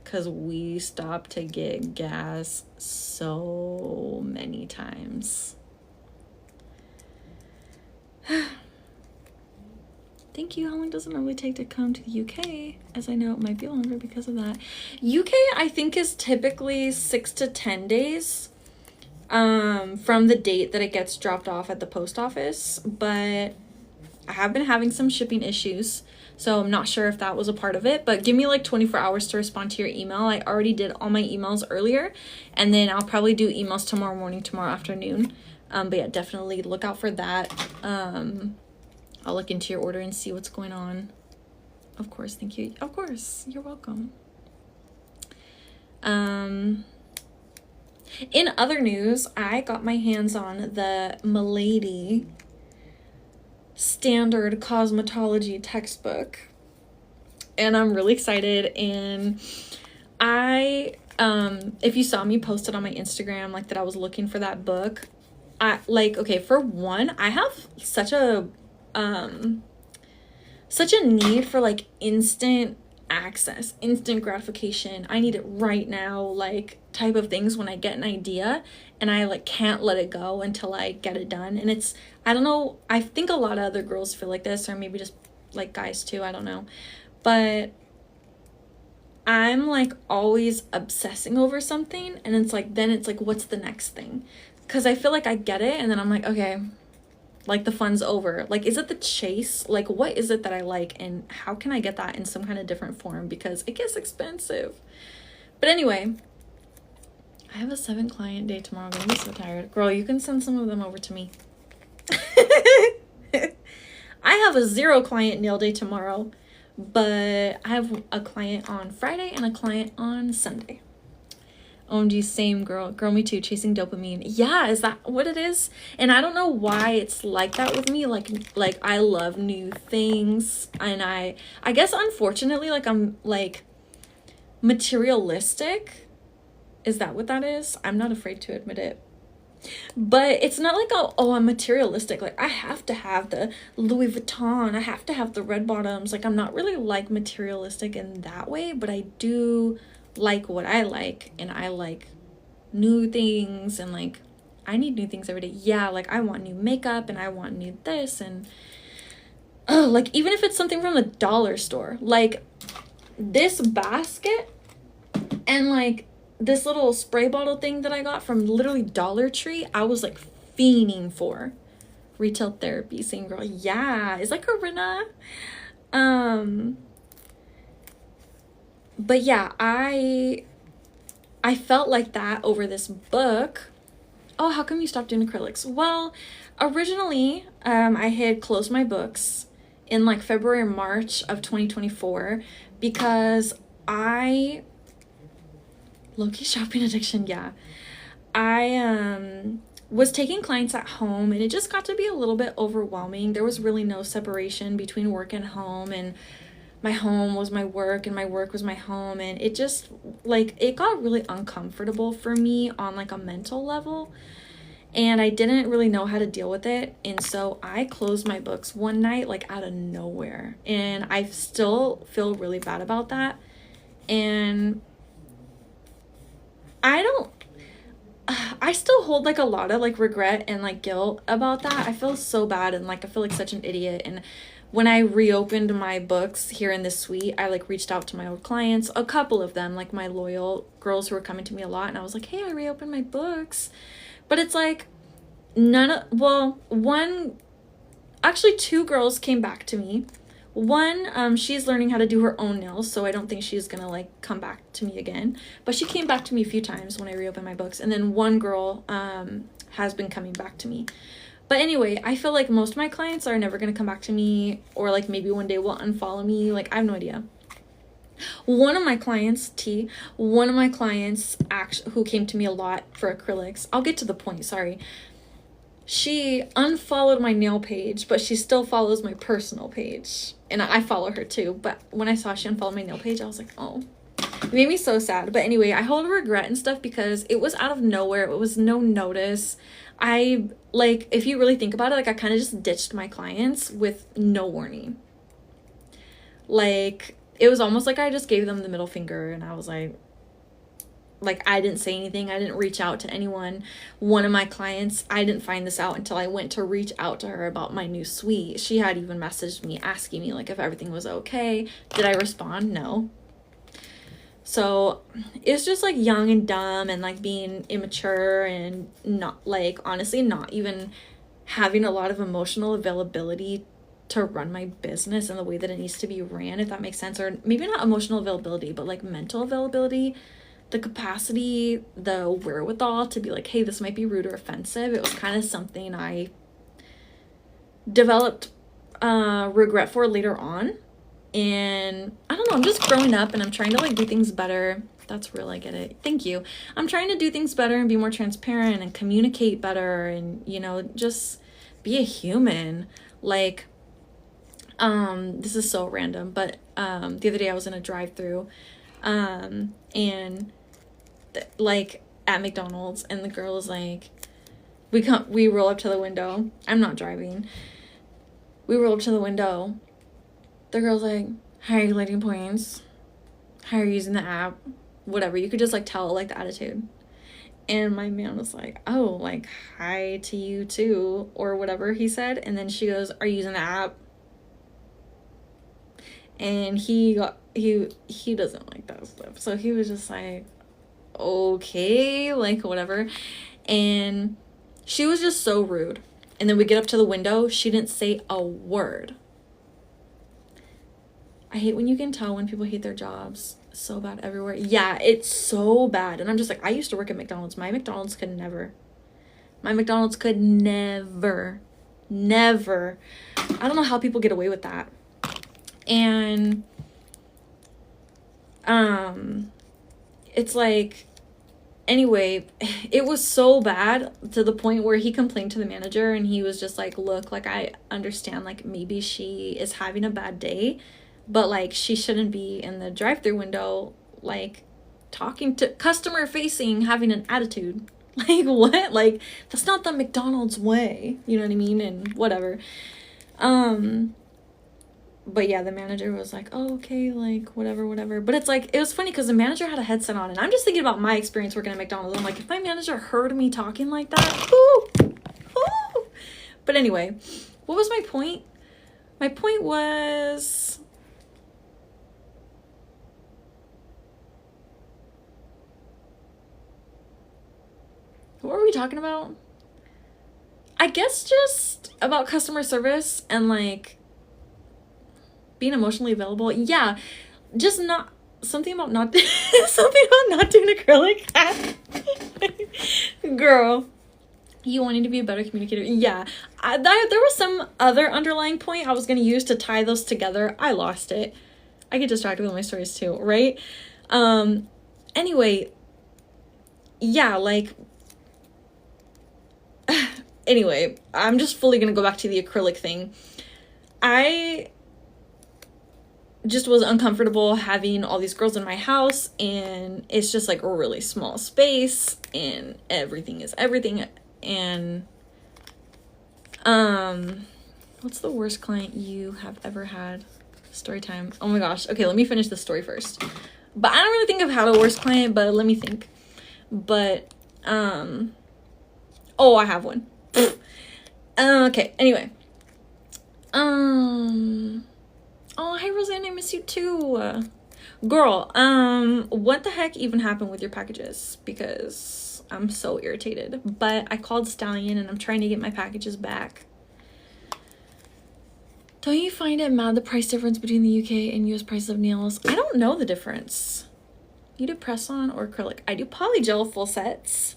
because we stopped to get gas so many times. Thank you. How long does it normally take to come to the UK? As I know, it might be longer because of that. UK, I think, is typically 6 to 10 days from the date that it gets dropped off at the post office, but I have been having some shipping issues, so I'm not sure if that was a part of it, but give me like 24 hours to respond to your email. I already did all my emails earlier, and then I'll probably do emails tomorrow morning, tomorrow afternoon. But yeah, definitely look out for that. I'll look into your order and see what's going on. Of course, thank you. Of course, you're welcome. In other news, I got my hands on the Milady standard cosmetology textbook, and I'm really excited. And I if you saw me posted on my Instagram like that I was looking for that book, I like, okay, for one, I have such a need for like instant access, instant gratification, I need it right now, like type of things when I get an idea, and I like can't let it go until I get it done. And it's, I don't know, I think a lot of other girls feel like this, or maybe just like guys too, I don't know, but I'm like always obsessing over something, and it's like, then it's like, what's the next thing? Because I feel like I get it, and then I'm like, okay, like the fun's over. Like, is it the chase? Like, what is it that I like, and how can I get that in some kind of different form? Because it gets expensive. But anyway, I have a 7 client day tomorrow. I'm gonna be so tired. Girl, you can send some of them over to me. I have a 0 client nail day tomorrow, but I have a client on Friday and a client on Sunday. OMG, same, girl. Girl, me too. Chasing dopamine. Yeah, is that what it is? And I don't know why it's like that with me. Like I love new things, and I guess unfortunately, like I'm like materialistic. Is that what that is? I'm not afraid to admit it. But it's not like, oh, I'm materialistic. Like, I have to have the Louis Vuitton. I have to have the red bottoms. Like, I'm not really like materialistic in that way, but I do like what I like, and I like new things, and like I need new things every day. Yeah, like I want new makeup, and I want new this, and like even if it's something from the dollar store, like this basket and like this little spray bottle thing that I got from literally Dollar Tree, I was like fiending for. Retail therapy, same girl. Yeah, is that Corinna? But yeah, I felt like that over this book. Oh, how come you stopped doing acrylics? Well, originally, I had closed my books in like February or March of 2024 because low-key shopping addiction, yeah. I was taking clients at home, and it just got to be a little bit overwhelming. There was really no separation between work and home, and my home was my work and my work was my home, and it just like it got really uncomfortable for me on like a mental level, and I didn't really know how to deal with it. And so I closed my books one night like out of nowhere, and I still feel really bad about that. And I still hold like a lot of like regret and like guilt about that. I feel so bad, and like I feel like such an idiot. And when I reopened my books here in this suite, I like reached out to my old clients, a couple of them, like my loyal girls who were coming to me a lot, and I was like, hey, I reopened my books. But it's like actually two girls came back to me. One, she's learning how to do her own nails, so I don't think she's gonna like come back to me again, but she came back to me a few times when I reopened my books. And then one girl has been coming back to me. But anyway, I feel like most of my clients are never gonna come back to me, or like maybe one day will unfollow me. Like I have no idea. One of my clients, who came to me a lot for acrylics, I'll get to the point, sorry. She unfollowed my nail page, but she still follows my personal page. And I follow her too. But when I saw she unfollowed my nail page, I was like, oh. It made me so sad. But anyway, I hold regret and stuff because it was out of nowhere. It was no notice. If you really think about it, like I kind of just ditched my clients with no warning. Like, it was almost like I just gave them the middle finger, and I was like, I didn't say anything. I didn't reach out to anyone. One of my clients, I didn't find this out until I went to reach out to her about my new suite. She had even messaged me asking me like if everything was okay. Did I respond? No. So it's just like young and dumb, and like being immature, and not like honestly not even having a lot of emotional availability to run my business in the way that it needs to be ran, if that makes sense. Or maybe not emotional availability, but like mental availability, the capacity, the wherewithal to be like, hey, this might be rude or offensive. It was kind of something I developed regret for later on. And I don't know, I'm just growing up, and I'm trying to like do things better. That's real, I get it. Thank you. I'm trying to do things better and be more transparent and communicate better, and just be a human. Like this is so random, but the other day I was in a drive-through and like at McDonald's, and the girl is like, we roll up to the window. I'm not driving. We roll up to the window. The girl's like, how are you lighting points? How are you using the app? Whatever. You could just like tell like the attitude. And my man was like, oh, like hi to you too, or whatever he said. And then she goes, are you using the app? And he doesn't like that stuff. So he was just like, okay, like whatever. And she was just so rude. And then we get up to the window. She didn't say a word. I hate when you can tell when people hate their jobs so bad everywhere. Yeah, it's so bad. And I'm just like, I used to work at McDonald's. My McDonald's could never. I don't know how people get away with that. And it's like, anyway, it was so bad to the point where he complained to the manager, and he was just like, look, like I understand, like maybe she is having a bad day, but like she shouldn't be in the drive-thru window like talking to customer facing, having an attitude. Like what? Like that's not the McDonald's way, you know what I mean? And whatever. But yeah, the manager was like, oh, okay, like, whatever. But it's like, it was funny because the manager had a headset on. And I'm just thinking about my experience working at McDonald's. I'm like, if my manager heard me talking like that, ooh. But anyway, what was my point? My point was... what were we talking about? I guess just about customer service and, like... being emotionally available. Yeah, just not something about not doing acrylic. Girl, you wanting to be a better communicator. Yeah, there was some other underlying point I was going to use to tie those together. I lost it. I get distracted with my stories too, right? Anyway, yeah, like Anyway, I'm just fully gonna go back to the acrylic thing. I just was uncomfortable having all these girls in my house, and it's just like a really small space, and everything is everything. And what's the worst client you have ever had? Story time. Oh my gosh. Okay, let me finish the story first. But I don't really think I've had a worst client, but let me think. But oh, I have one. Okay, anyway. Oh, hi Roseanne, I miss you too. Girl, what the heck even happened with your packages? Because I'm so irritated. But I called Stallion and I'm trying to get my packages back. Don't you find it mad the price difference between the UK and US prices of nails? I don't know the difference. You do press-on or acrylic? I do polygel full sets.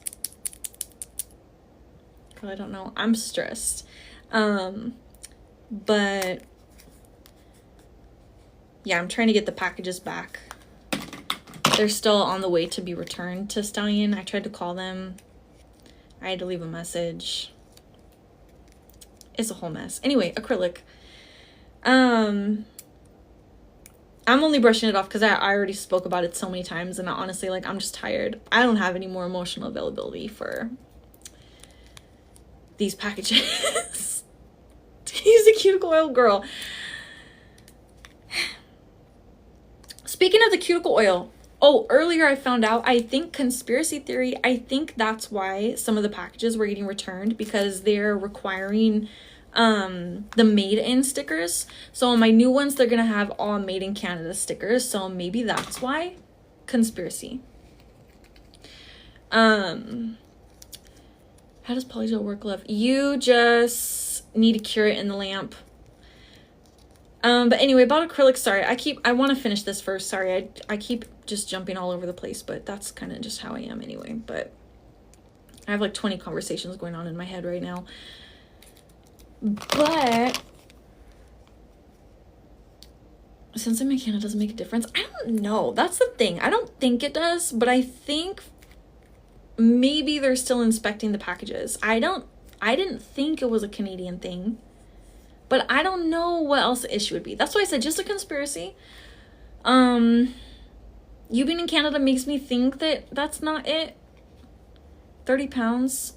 God, I don't know. I'm stressed. But yeah, I'm trying to get the packages back. They're still on the way to be returned to Stallion. I tried to call them. I had to leave a message. It's a whole mess. Anyway, acrylic. I'm only brushing it off because I already spoke about it so many times, and honestly, like, I'm just tired. I don't have any more emotional availability for these packages. Use a cuticle oil, girl. Speaking of the cuticle oil, oh, earlier I found out, I think conspiracy theory, I think that's why some of the packages were getting returned, because they're requiring the made in stickers. So on my new ones, they're gonna have all made in Canada stickers. So maybe that's why. Conspiracy. How does polygel work, love? You just need to cure it in the lamp. But anyway, about acrylic, sorry, I want to finish this first. Sorry, I keep just jumping all over the place, but that's kind of just how I am anyway. But I have like 20 conversations going on in my head right now. But since I'm in Canada, does it make a difference? I don't know. That's the thing. I don't think it does, but I think maybe they're still inspecting the packages. I didn't think it was a Canadian thing, but I don't know what else the issue would be. That's why I said just a conspiracy. You being in Canada makes me think that that's not it. 30 pounds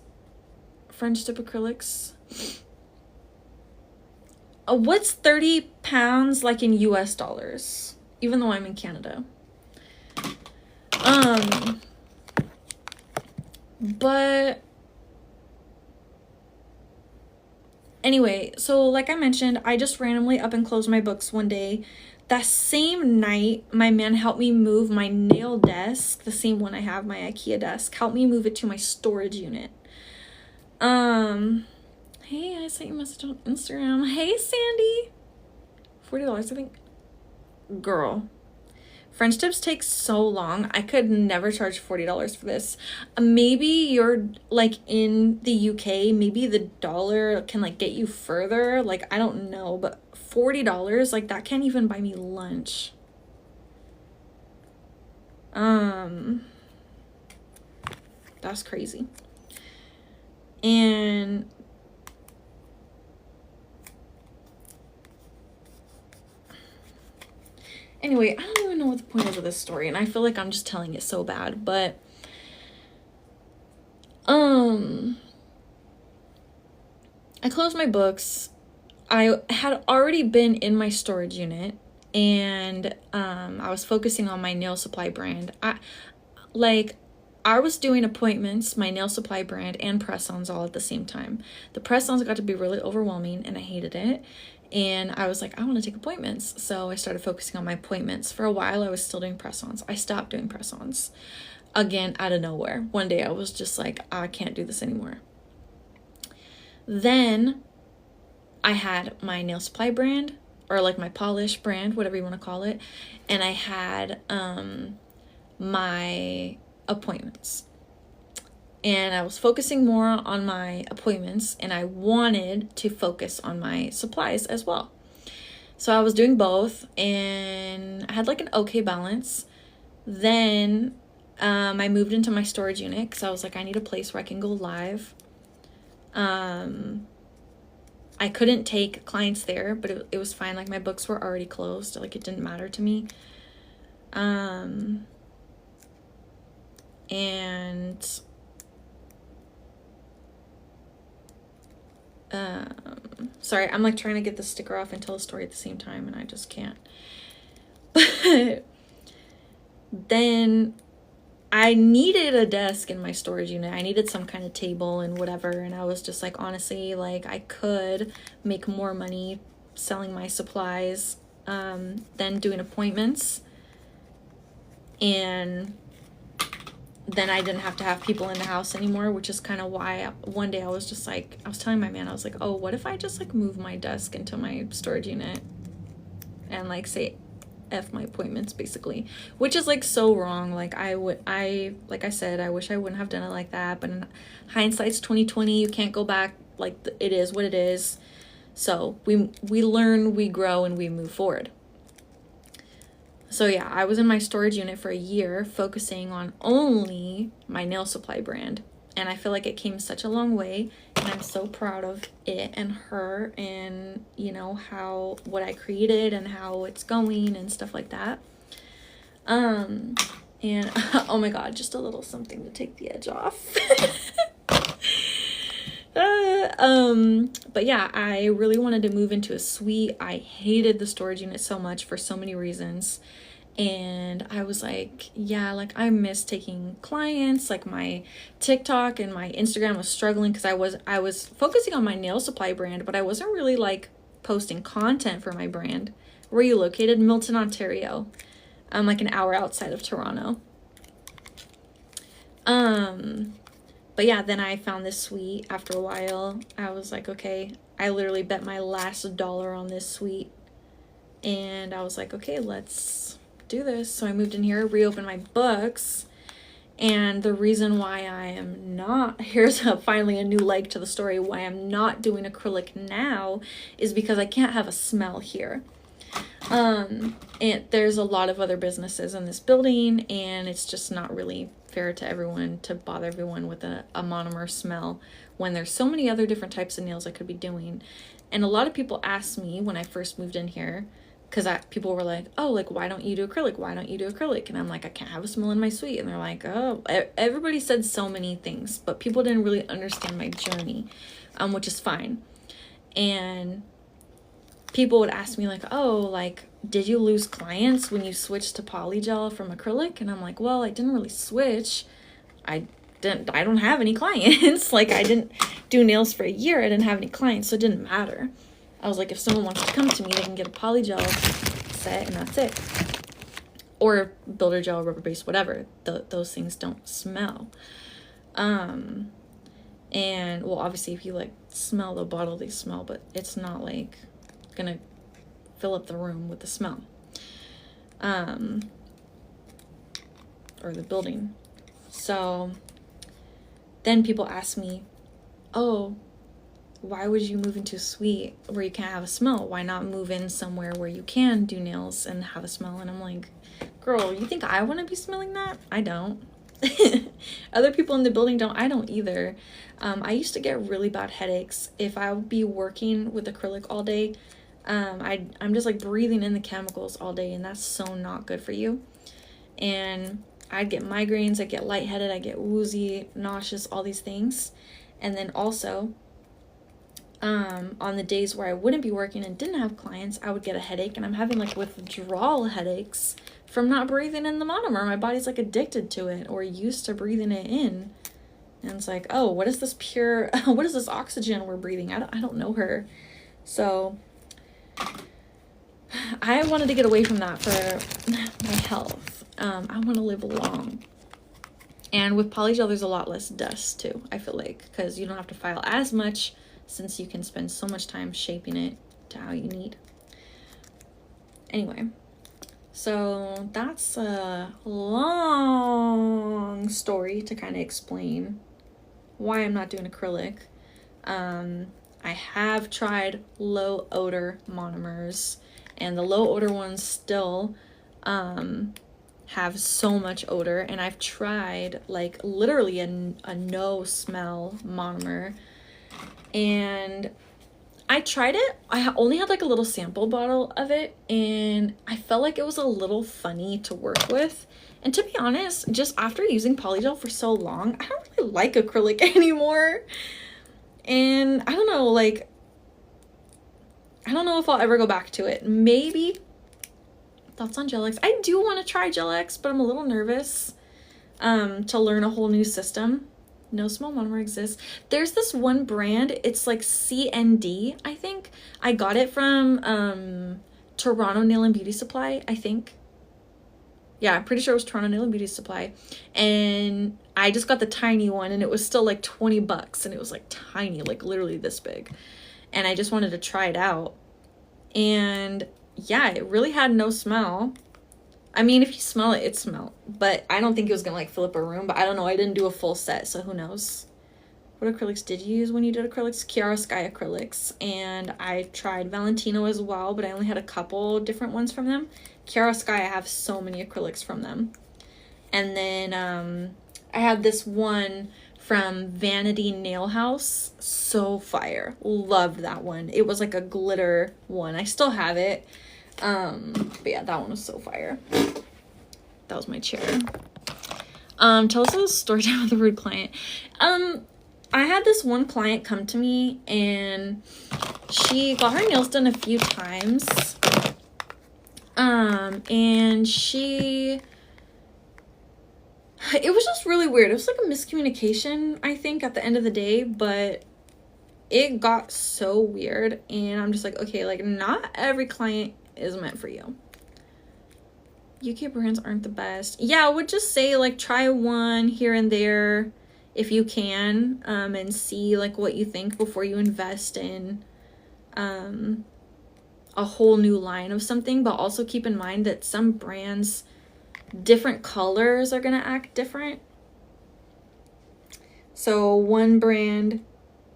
French tip acrylics. What's 30 pounds like in US dollars? Even though I'm in Canada. But anyway, so like I mentioned, I just randomly up and closed my books one day. That same night, my man helped me move my nail desk, the same one I have, my IKEA desk, helped me move it to my storage unit. Hey, I sent you a message on Instagram. Hey, Sandy. $40, I think. Girl. French tips take so long. I could never charge $40 for this. Maybe you're like in the UK. Maybe the dollar can like get you further. Like, I don't know. But $40, like that can't even buy me lunch. That's crazy. And anyway, I don't even know what the point is of this story, and I feel like I'm just telling it so bad, but I closed my books. I had already been in my storage unit, and I was focusing on my nail supply brand. I was doing appointments, my nail supply brand, and press-ons all at the same time. The press-ons got to be really overwhelming, and I hated it. And I was like, I want to take appointments. So I started focusing on my appointments. For a while, I was still doing press-ons. I stopped doing press-ons. Again, out of nowhere. One day, I was just like, I can't do this anymore. Then I had my nail supply brand, or like my polish brand, whatever you want to call it. And I had my appointments. And I was focusing more on my appointments, and I wanted to focus on my supplies as well. So I was doing both, and I had like an okay balance. Then I moved into my storage unit because I was like, I need a place where I can go live. I couldn't take clients there, but it was fine. Like, my books were already closed. Like, it didn't matter to me. And sorry, I'm like trying to get the sticker off and tell a story at the same time, and I just can't. But then I needed a desk in my storage unit. I needed some kind of table and whatever, and I was just like, honestly, like, I could make more money selling my supplies than doing appointments, and then I didn't have to have people in the house anymore, which is kind of why one day I was just like, I was telling my man, I was like, oh, what if I just like move my desk into my storage unit and like say F my appointments, basically, which is like so wrong. Like, like I said, I wish I wouldn't have done it like that, but in hindsight's 2020, you can't go back. Like, it is what it is. So we learn, we grow, and we move forward. So yeah, I was in my storage unit for a year focusing on only my nail supply brand. And I feel like it came such a long way, and I'm so proud of it and her, and you know, what I created and how it's going and stuff like that. And oh my god, just a little something to take the edge off. But yeah, I really wanted to move into a suite. I hated the storage unit so much for so many reasons. And I was like, yeah, like, I miss taking clients. Like, my TikTok and my Instagram was struggling because I was focusing on my nail supply brand, but I wasn't really like posting content for my brand. Where are you located? Milton, Ontario. Like an hour outside of Toronto. But yeah, then I found this suite after a while. I was like, okay, I literally bet my last dollar on this suite. And I was like, okay, let's do this. So I moved in here, reopened my books. And the reason why I am not, here's finally a new leg to the story, why I'm not doing acrylic now is because I can't have a smell here. And there's a lot of other businesses in this building, and it's just not really fair to everyone to bother everyone with a monomer smell when there's so many other different types of nails I could be doing. And a lot of people asked me when I first moved in here, because people were like, oh, like, why don't you do acrylic? Why don't you do acrylic? And I'm like, I can't have a smell in my suite. And they're like, oh, everybody said so many things, but people didn't really understand my journey, which is fine. And people would ask me like, oh, like, did you lose clients when you switched to polygel from acrylic? And I'm like, well, I didn't really switch. I don't have any clients. Like, I didn't do nails for a year. I didn't have any clients, so it didn't matter. I was like, if someone wants to come to me, they can get a polygel set and that's it. Or builder gel, rubber base, whatever. Those things don't smell. And well, obviously if you like smell the bottle, they smell, but it's not like gonna fill up the room with the smell. Or the building. So then people ask me, oh, why would you move into a suite where you can't have a smell? Why not move in somewhere where you can do nails and have a smell? And I'm like, girl, you think I want to be smelling that? I don't. Other people in the building don't. I don't either. I used to get really bad headaches if I would be working with acrylic all day. I'm just like breathing in the chemicals all day, and that's so not good for you. And I'd get migraines, I'd get lightheaded, I'd get woozy, nauseous, all these things. And then also, on the days where I wouldn't be working and didn't have clients, I would get a headache, and I'm having like withdrawal headaches from not breathing in the monomer. My body's like addicted to it or used to breathing it in. And it's like, oh, what is this pure, what is this oxygen we're breathing? I don't know her. So I wanted to get away from that for my health. I want to live long. And with polygel, there's a lot less dust too, I feel like, because you don't have to file as much since you can spend so much time shaping it to how you need. Anyway, so that's a long story to kind of explain why I'm not doing acrylic. I have tried low odor monomers, and the low odor ones still have so much odor. And I've tried like literally a no smell monomer, and I tried it. I only had like a little sample bottle of it, and I felt like it was a little funny to work with. And to be honest, just after using polygel for so long, I don't really like acrylic anymore. And I don't know, like, I don't know if I'll ever go back to it. Maybe. Thoughts on Gel-X? I do want to try Gel-X, but I'm a little nervous to learn a whole new system. No small monomer exists. There's this one brand, it's like CND, I think. I got it from Toronto Nail and Beauty Supply, I think. Yeah, I'm pretty sure it was Toronto Nail and Beauty Supply. And I just got the tiny one, and it was still like 20 bucks, and it was like tiny, like literally this big. And I just wanted to try it out. And yeah, it really had no smell. I mean, if you smell it, it smelled. But I don't think it was going to, like, fill up a room. But I don't know. I didn't do a full set, so who knows. What acrylics did you use when you did acrylics? Chiarosky acrylics. And I tried Valentino as well, but I only had a couple different ones from them. Chiarosky, I have so many acrylics from them. And then I had this one from Vanity Nail House. So fire. Loved that one. It was like a glitter one. I still have it. But yeah, that one was so fire. That was my chair. Tell us a story time with a rude client. I had this one client come to me, and she got her nails done a few times. And it was just really weird. It was like a miscommunication, I think, at the end of the day, but it got so weird, and I'm just like, okay, like, not every client is meant for you. UK brands aren't the best. Yeah, I would just say, like, try one here and there if you can, and see, like, what you think before you invest in a whole new line of something. But also keep in mind that some brands, different colors are gonna act different. So one brand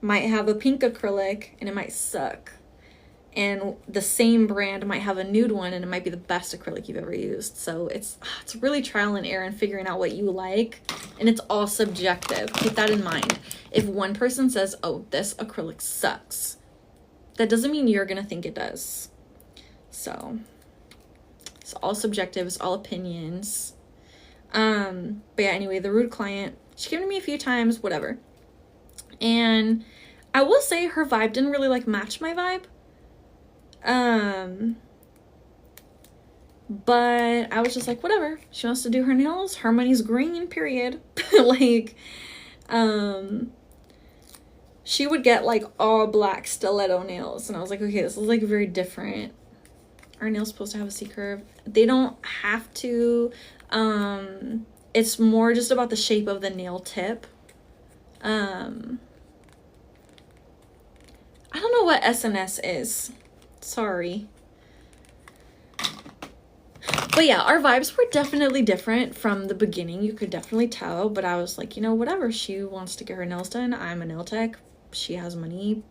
might have a pink acrylic and it might suck. And the same brand might have a nude one and it might be the best acrylic you've ever used. So it's really trial and error and figuring out what you like. And it's all subjective. Keep that in mind. If one person says, oh, this acrylic sucks, that doesn't mean you're going to think it does. So it's all subjective. It's all opinions. But yeah, anyway, the rude client, she came to me a few times, whatever. And I will say her vibe didn't really like match my vibe. But I was just like, whatever. She wants to do her nails. Her money's green, period. Like, she would get like all black stiletto nails. And I was like, okay, this is like very different. Are nails supposed to have a C curve? They don't have to. It's more just about the shape of the nail tip. I don't know what SNS is. Sorry. But yeah, our vibes were definitely different from the beginning. You could definitely tell. But I was like, you know, whatever. She wants to get her nails done. I'm a nail tech. She has money.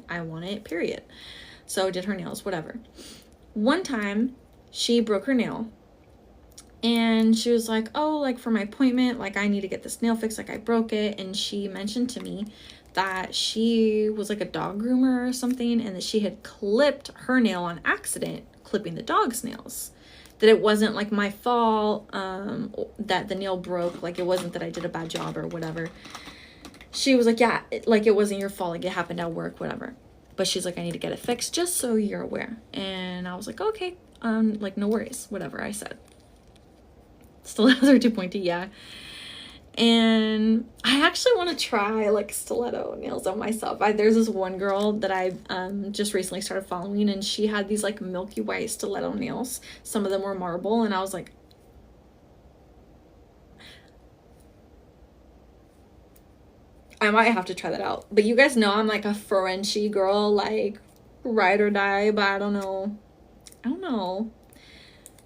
I want it, period. So did her nails, whatever. One time, she broke her nail. And she was like, oh, like for my appointment, like I need to get this nail fixed. Like I broke it. And she mentioned to me that she was like a dog groomer or something, and that she had clipped her nail on accident, clipping the dog's nails. That it wasn't like my fault, that the nail broke. Like it wasn't that I did a bad job or whatever. She was like, yeah, like it wasn't your fault. Like it happened at work, whatever. But she's like, I need to get it fixed just so you're aware. And I was like, okay, like no worries, whatever I said. Stilettos are too pointy, yeah. And I actually want to try like stiletto nails on myself. There's this one girl that I just recently started following, and she had these like milky white stiletto nails. Some of them were marble, and I was like, I might have to try that out. But you guys know I'm like a Frenchy girl, like ride or die, but I don't know.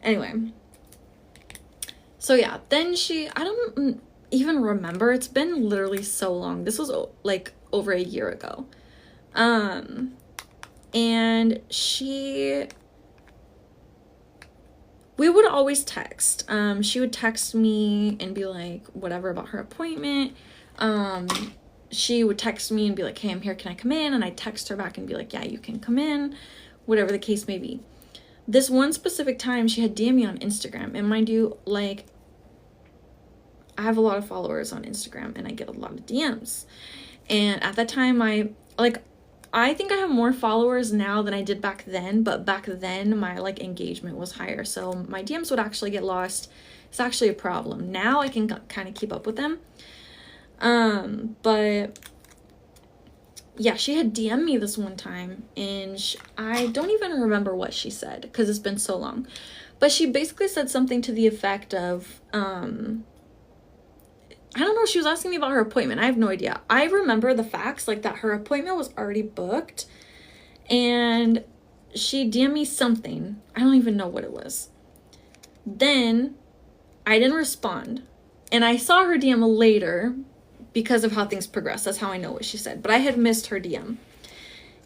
Anyway. So yeah, then I don't even remember. It's been literally so long. This was like over a year ago. And we would always text. She would text me and be like, whatever about her appointment. she would text me and be like, hey, I'm here, can I come in? And I'd text her back and be like, yeah, you can come in, whatever the case may be. This one specific time, she had DM me on Instagram. And mind you, like, I have a lot of followers on Instagram and I get a lot of DMs. And at that time, I think I have more followers now than I did back then, but back then my like engagement was higher. So my DMs would actually get lost. It's actually a problem. Now I can kind of keep up with them. But yeah, she had DM'd me this one time and I don't even remember what she said because it's been so long. But she basically said something to the effect of, I don't know, she was asking me about her appointment. I have no idea. I remember the facts, like that her appointment was already booked and she DM'd me something. I don't even know what it was. Then I didn't respond and I saw her DM later because of how things progressed. That's how I know what she said, but I had missed her DM.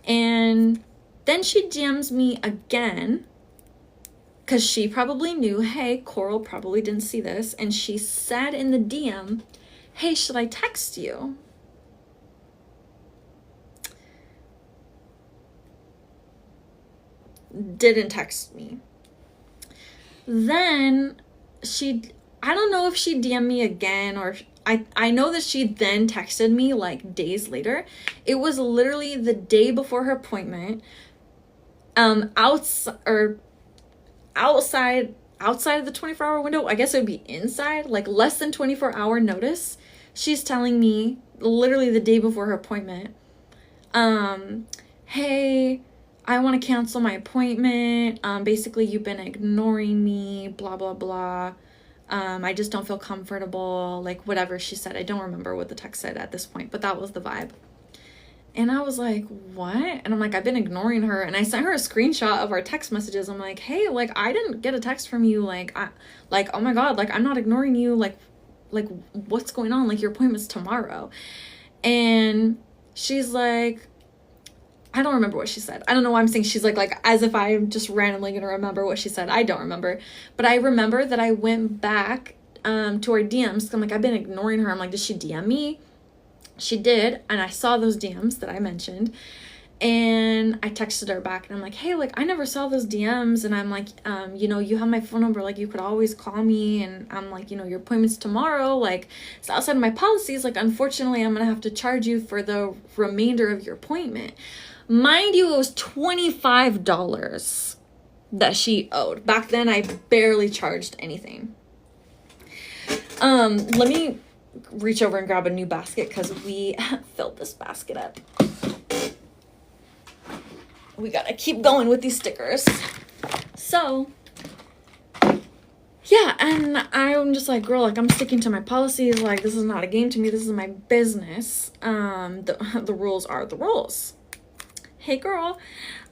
And then she DMs me again because she probably knew, hey, Coral probably didn't see this. And she said in the DM, hey, should I text you? Didn't text me. Then I don't know if she DM'd me again or I know that she then texted me like days later. It was literally the day before her appointment. Outside of the 24-hour window, I guess it would be inside, like less than 24-hour notice. She's telling me literally the day before her appointment, hey, I want to cancel my appointment. Basically you've been ignoring me, blah, blah, blah. I just don't feel comfortable, like whatever she said. I don't remember what the text said at this point, but that was the vibe. And I was like, what? And I'm like, I've been ignoring her. And I sent her a screenshot of our text messages. I'm like, hey, like, I didn't get a text from you. Like, oh my God, like, I'm not ignoring you. Like, what's going on? Like, your appointment's tomorrow. And she's like, I don't remember what she said. I don't know why I'm saying she's like as if I'm just randomly going to remember what she said. I don't remember. But I remember that I went back to our DMs. I'm like, I've been ignoring her. I'm like, did she DM me? She did, and I saw those DMs that I mentioned, and I texted her back, and I'm like, hey, like, I never saw those DMs, and I'm like, you know, you have my phone number, like, you could always call me, and I'm like, you know, your appointment's tomorrow, like, it's outside of my policies, like, unfortunately, I'm gonna have to charge you for the remainder of your appointment. Mind you, it was $25 that she owed. Back then, I barely charged anything. Let me reach over and grab a new basket because we filled this basket up. We gotta keep going with these stickers. So yeah, and I'm just like, girl, like, I'm sticking to my policies. Like, this is not a game to me. This is my business. The rules are the rules. Hey, girl.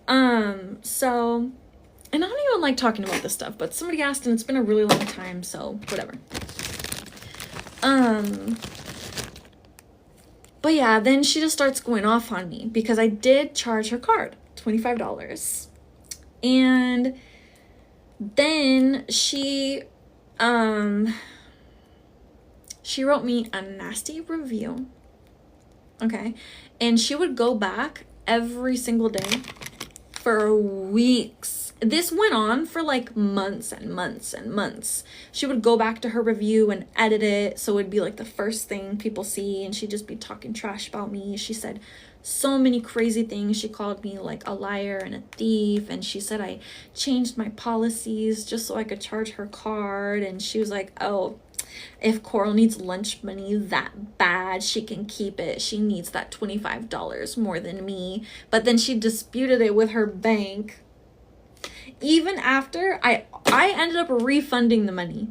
So, and I don't even like talking about this stuff, but somebody asked and it's been a really long time, so whatever. But yeah, then she just starts going off on me because I did charge her card $25. And then she wrote me a nasty review. Okay. And she would go back every single day for weeks. This went on for like months and months and months. She would go back to her review and edit it so it'd be like the first thing people see, and she'd just be talking trash about me. She said so many crazy things. She called me like a liar and a thief, and she said I changed my policies just so I could charge her card, and she was like, oh, if Coral needs lunch money that bad, she can keep it. She needs that $25 more than me. But then she disputed it with her bank. Even after I ended up refunding the money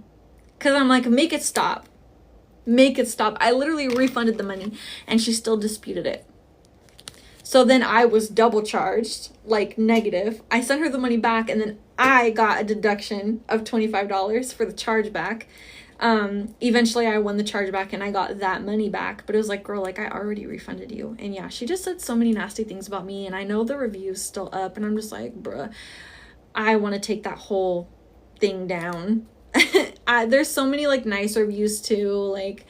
because I'm like, make it stop. Make it stop. I literally refunded the money and she still disputed it. So then I was double charged, like negative. I sent her the money back and then I got a deduction of $25 for the chargeback. Eventually I won the chargeback and I got that money back, but it was like, girl, like, I already refunded you. And yeah, she just said so many nasty things about me, and I know the review's still up, and I'm just like, bruh, I want to take that whole thing down. There's so many like nice reviews too, like,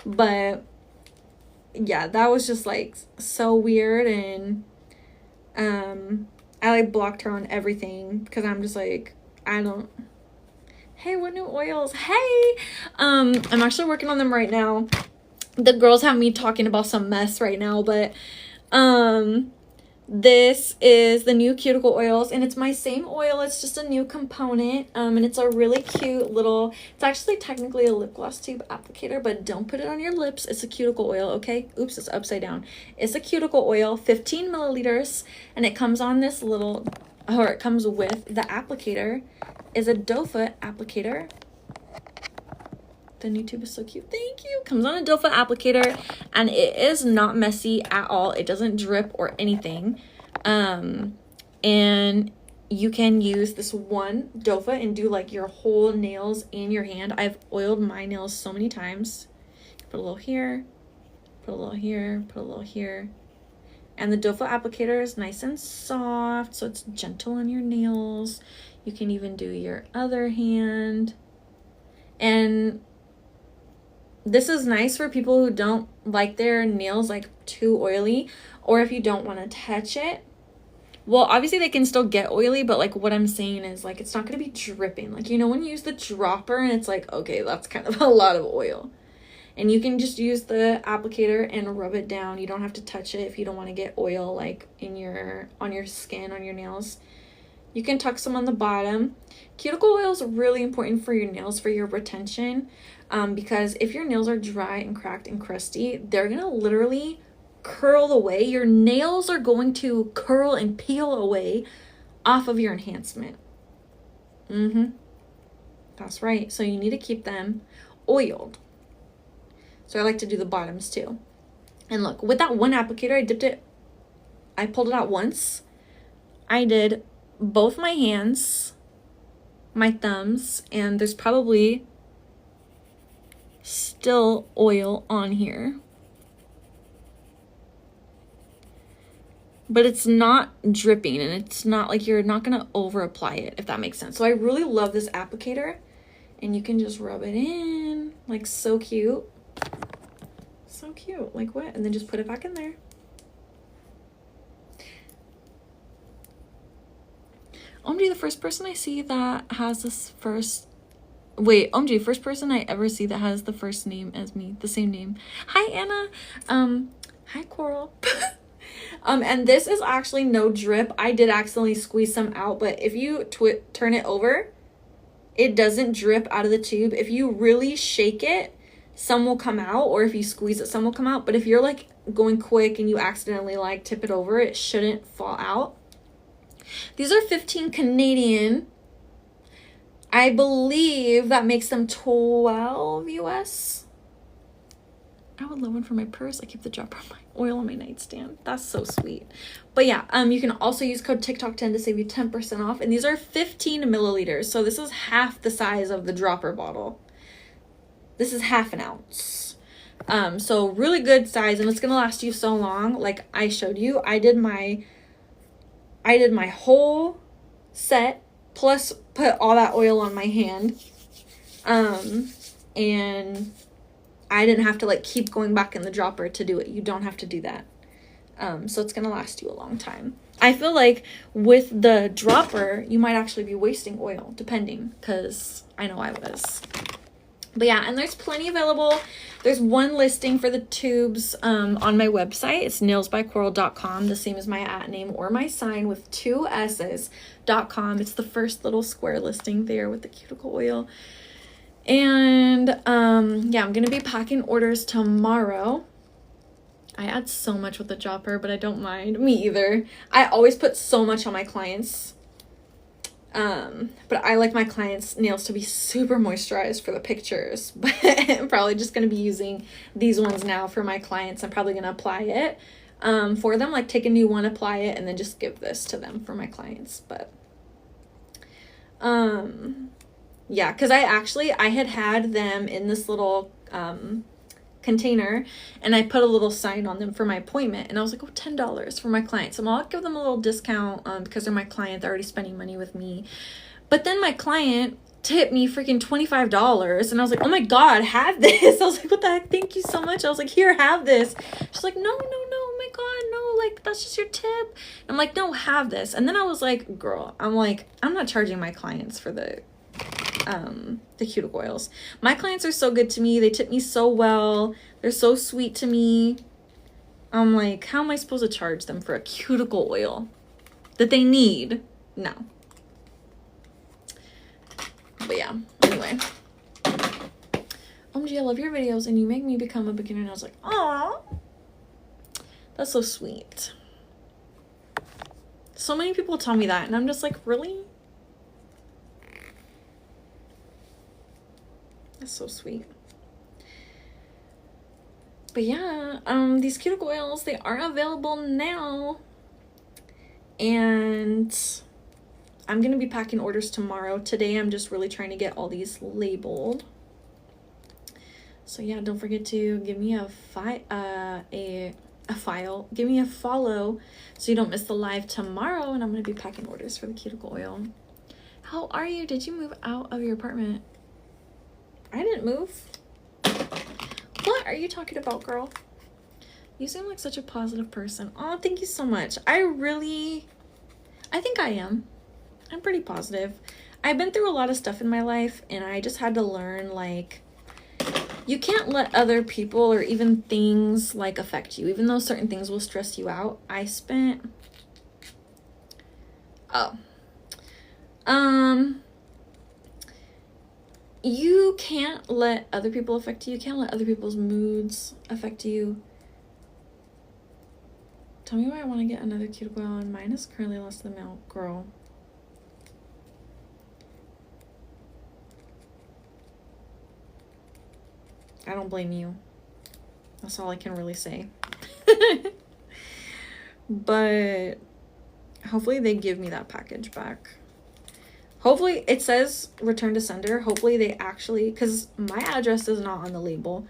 but yeah, that was just like so weird. And I like blocked her on everything because I'm just like, I don't. Hey, what new oils? Hey, I'm actually working on them right now. The girls have me talking about some mess right now, but this is the new cuticle oils, and it's my same oil. It's just a new component, and it's a really cute little, it's actually technically a lip gloss tube applicator, but don't put it on your lips. It's a cuticle oil, okay? Oops, it's upside down. It's a cuticle oil, 15 milliliters, and it comes on this little, or it comes with the applicator, is a doe foot applicator. The new tube is so cute. Thank you. Comes on a doe foot applicator, and it is not messy at all. It doesn't drip or anything. And you can use this one doe foot and do like your whole nails and your hand. I've oiled my nails so many times. Put a little here, put a little here, put a little here. And the doe foot applicator is nice and soft, so it's gentle on your nails. You can even do your other hand. And this is nice for people who don't like their nails like too oily, or if you don't want to touch it. Well, obviously they can still get oily, but like what I'm saying is like it's not going to be dripping. Like, you know, when you use the dropper and it's like, okay, that's kind of a lot of oil. And you can just use the applicator and rub it down. You don't have to touch it if you don't want to get oil like in your, on your skin, on your nails. You can tuck some on the bottom. Cuticle oil is really important for your nails, for your retention, because if your nails are dry and cracked and crusty, they're going to literally curl away. Your nails are going to curl and peel away off of your enhancement. That's right. So you need to keep them oiled. So I like to do the bottoms too. And look, with that one applicator, I dipped it, I pulled it out once. I did both my hands, my thumbs, and there's probably still oil on here. But it's not dripping, and it's not like you're not going to over apply it, if that makes sense. So I really love this applicator, and you can just rub it in, like so cute. So cute, like what? And then just put it back in there. OMG, the first person I see that has this first, wait, OMG, first person I ever see that has the first name as me, the same name. Hi, Anna. Hi, Coral. And this is actually no drip. I did accidentally squeeze some out, but if you turn it over, it doesn't drip out of the tube. If you really shake it, some will come out, or if you squeeze it, some will come out. But if you're like going quick and you accidentally like tip it over, it shouldn't fall out. These are 15 Canadian. I believe that makes them 12 US. I would love one for my purse. I keep the dropper on my oil on my nightstand. That's so sweet. But yeah, you can also use code TikTok10 to save you 10% off. And these are 15 milliliters. So this is half the size of the dropper bottle. This is half an ounce. So really good size, and it's gonna last you so long. Like I showed you, I did my whole set, plus put all that oil on my hand. And I didn't have to like keep going back in the dropper to do it. You don't have to do that. So it's gonna last you a long time. I feel like with the dropper, you might actually be wasting oil, depending, because I know I was. But yeah, and there's plenty available. There's one listing for the tubes on my website. It's nailsbycoral.com, the same as my @ or my sign with 2 S's.com. It's the first little square listing there with the cuticle oil. And yeah, I'm going to be packing orders tomorrow. I add so much with the dropper, but I don't mind. Me either. I always put so much on my clients. But I like my clients' nails to be super moisturized for the pictures, but I'm probably just going to be using these ones now for my clients. I'm probably going to apply it, for them, like take a new one, apply it, and then just give this to them for my clients. But, yeah, cause I had them in this little, container, and I put a little sign on them for my appointment, and I was like, oh, $10 for my clients. So I'll give them a little discount because they're my client, they're already spending money with me. But then my client tipped me freaking $25. And I was like, oh my God, have this. I was like, what the heck? Thank you so much. I was like, here, have this. She's like, no, oh my God, no, like, that's just your tip. I'm like, no, have this. And then I was like, girl, I'm like, I'm not charging my clients for the cuticle oils. My clients are so good to me. They tip me so well. They're so sweet to me. I'm like, how am I supposed to charge them for a cuticle oil that they need? No. But yeah, anyway. OMG, I love your videos and you make me become a beginner. And I was like, aw, that's so sweet. So many people tell me that and I'm just like, really? That's so sweet. But yeah, these cuticle oils, they are available now. And I'm going to be packing orders tomorrow. Today, I'm just really trying to get all these labeled. So yeah, don't forget to give me a file. Give me a follow so you don't miss the live tomorrow. And I'm going to be packing orders for the cuticle oil. How are you? Did you move out of your apartment? I didn't move. What are you talking about, girl? You seem like such a positive person. Oh, thank you so much. I think I am. I'm pretty positive. I've been through a lot of stuff in my life and I just had to learn, like, you can't let other people or even things, like, affect you. Even though certain things will stress you out. You can't let other people affect you. You can't let other people's moods affect you. Tell me why I want to get another cuticle oil and mine is currently less than milk, girl. I don't blame you. That's all I can really say. But hopefully they give me that package back. Hopefully it says return to sender. Hopefully they actually, because my address is not on the label.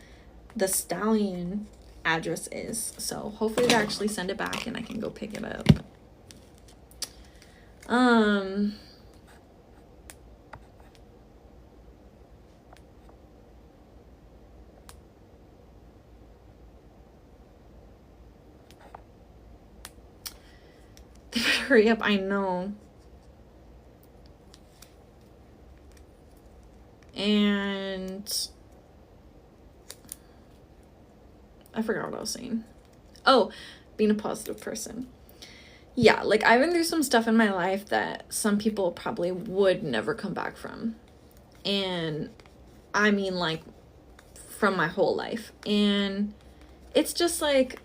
The Stallion address is. So hopefully they actually send it back and I can go pick it up. They better hurry up, I know. And I forgot what I was saying. Oh, being a positive person. Yeah, like I've been through some stuff in my life that some people probably would never come back from. And I mean, like, from my whole life. And it's just like,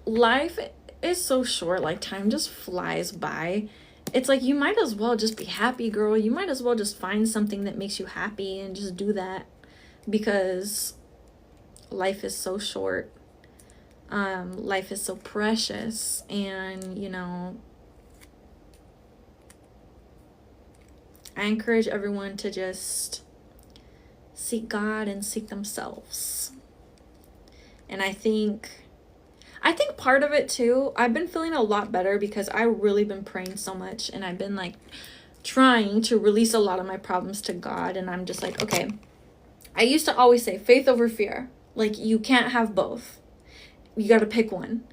life is so short. Like, time just flies by. It's like, you might as well just be happy, girl. You might as well just find something that makes you happy and just do that. Because life is so short. Life is so precious. And, you know, I encourage everyone to just seek God and seek themselves. And I think part of it too, I've been feeling a lot better because I've really been praying so much and I've been like trying to release a lot of my problems to God. And I'm just like, okay, I used to always say faith over fear. Like, you can't have both. You got to pick one.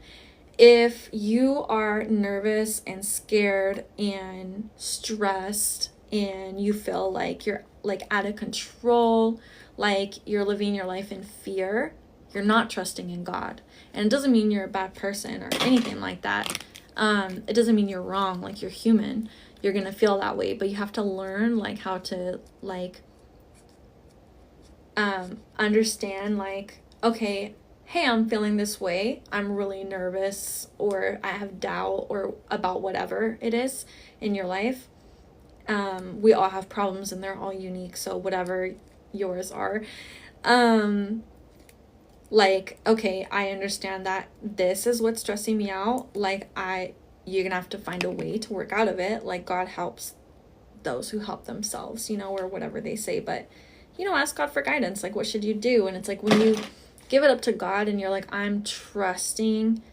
If you are nervous and scared and stressed and you feel like you're like out of control, like you're living your life in fear, you're not trusting in God. And it doesn't mean you're a bad person or anything like that. It doesn't mean you're wrong. Like, you're human. You're going to feel that way. But you have to learn, like, how to, like, understand, like, okay, hey, I'm feeling this way. I'm really nervous or I have doubt or about whatever it is in your life. We all have problems and they're all unique. So whatever yours are. Like, okay, I understand that this is what's stressing me out. Like, you're gonna have to find a way to work out of it. Like, God helps those who help themselves, you know, or whatever they say. But, you know, ask God for guidance. Like, what should you do? And it's like, when you give it up to God and you're like, I'm trusting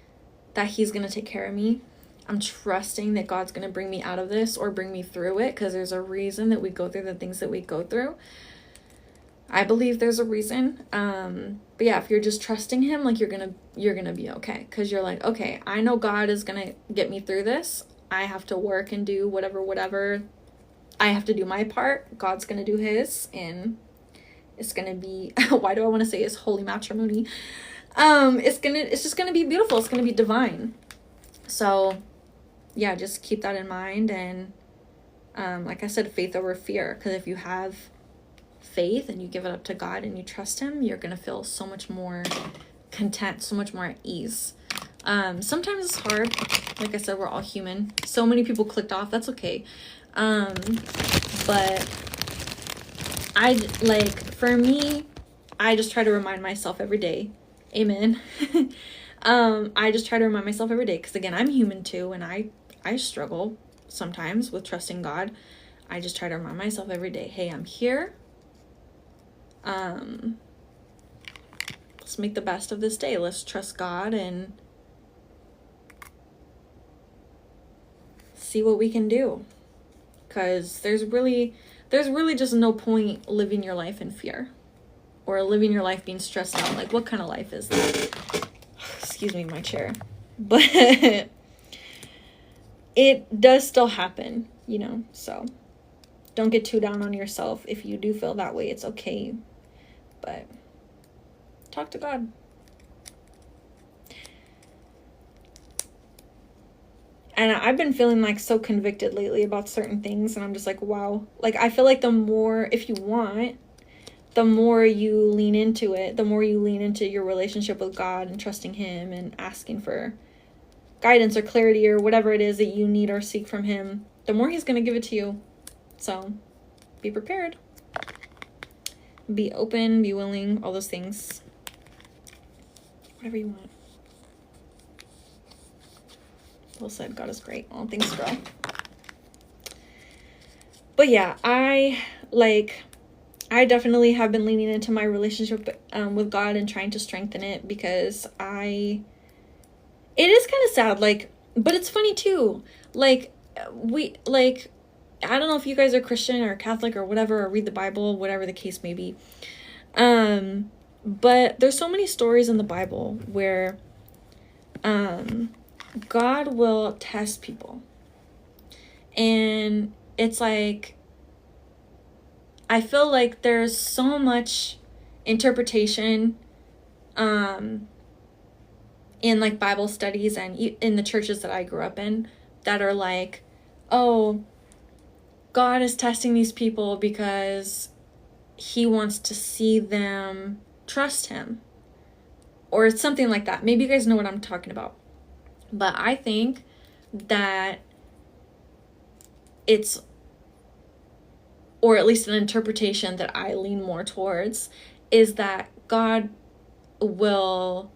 that he's gonna take care of me. I'm trusting that God's going to bring me out of this or bring me through it, because there's a reason that we go through the things that we go through. I believe there's a reason. But yeah, if you're just trusting him, like, you're gonna be okay, because you're like, okay, I know God is gonna get me through this. I have to work and do whatever I have to do my part. God's gonna do his, and it's gonna be why do I want to say it's holy matrimony? It's just gonna be beautiful. It's gonna be divine. So yeah, just keep that in mind. And like I said, faith over fear, because if you have faith and you give it up to God and you trust him, you're gonna feel so much more content, so much more at ease. Sometimes it's hard. Like I said, we're all human. So many people clicked off. That's okay. But for me, I just try to remind myself every day. Amen. I just try to remind myself every day, because again, I'm human too, and I struggle sometimes with trusting God. I just try to remind myself every day, hey, I'm here. Let's make the best of this day. Let's trust God and see what we can do. Because there's really just no point living your life in fear, or living your life being stressed out. Like, what kind of life is that? Excuse me, my chair. But it does still happen, so don't get too down on yourself. If you do feel that way, it's okay. But talk to God. And I've been feeling like so convicted lately about certain things, and I'm just like, wow. Like, I feel like the more, if you want, the more you lean into it, the more you lean into your relationship with God and trusting him and asking for guidance or clarity or whatever it is that you need or seek from him, the more he's going to give it to you. So be prepared. Be open, be willing, all those things. Whatever you want. Well said. God is great. All things grow. But yeah, I definitely have been leaning into my relationship with God and trying to strengthen it, because it is kind of sad, but it's funny too. I don't know if you guys are Christian or Catholic or whatever, or read the Bible, whatever the case may be. But there's so many stories in the Bible where God will test people. And it's like, I feel like there's so much interpretation in Bible studies and in the churches that I grew up in, that are like, oh, God is testing these people because he wants to see them trust him, or it's something like that. Maybe you guys know what I'm talking about. But I think that it's, or at least an interpretation that I lean more towards, is that God will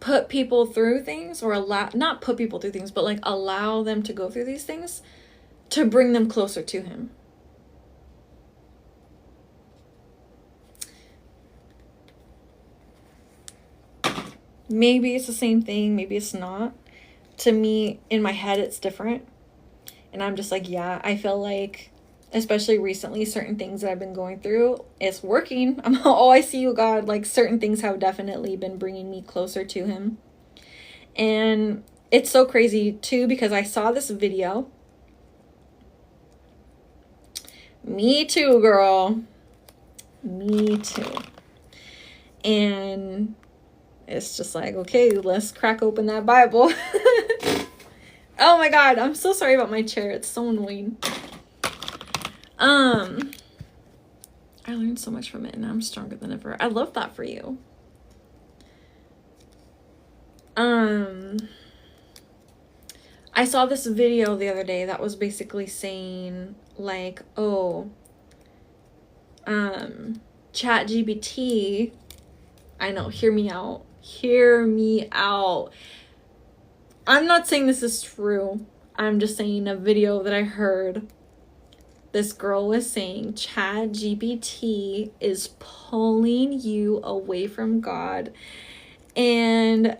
put people through things, or not put people through things, but allow them to go through these things to bring them closer to him. Maybe it's the same thing, maybe it's not. To me, in my head, it's different. And I'm just like, yeah, I feel like, especially recently, certain things that I've been going through, it's working. I see you, God. Certain things have definitely been bringing me closer to him. And it's so crazy too, because I saw this video. Me too, girl. Me too. And it's just like, okay, let's crack open that Bible. Oh my God, I'm so sorry about my chair. It's so annoying. I learned so much from it, and I'm stronger than ever. I love that for you. I saw this video the other day that was basically saying ChatGPT, I know, hear me out. I'm not saying this is true. I'm just saying a video that I heard. This girl was saying ChatGPT is pulling you away from God. And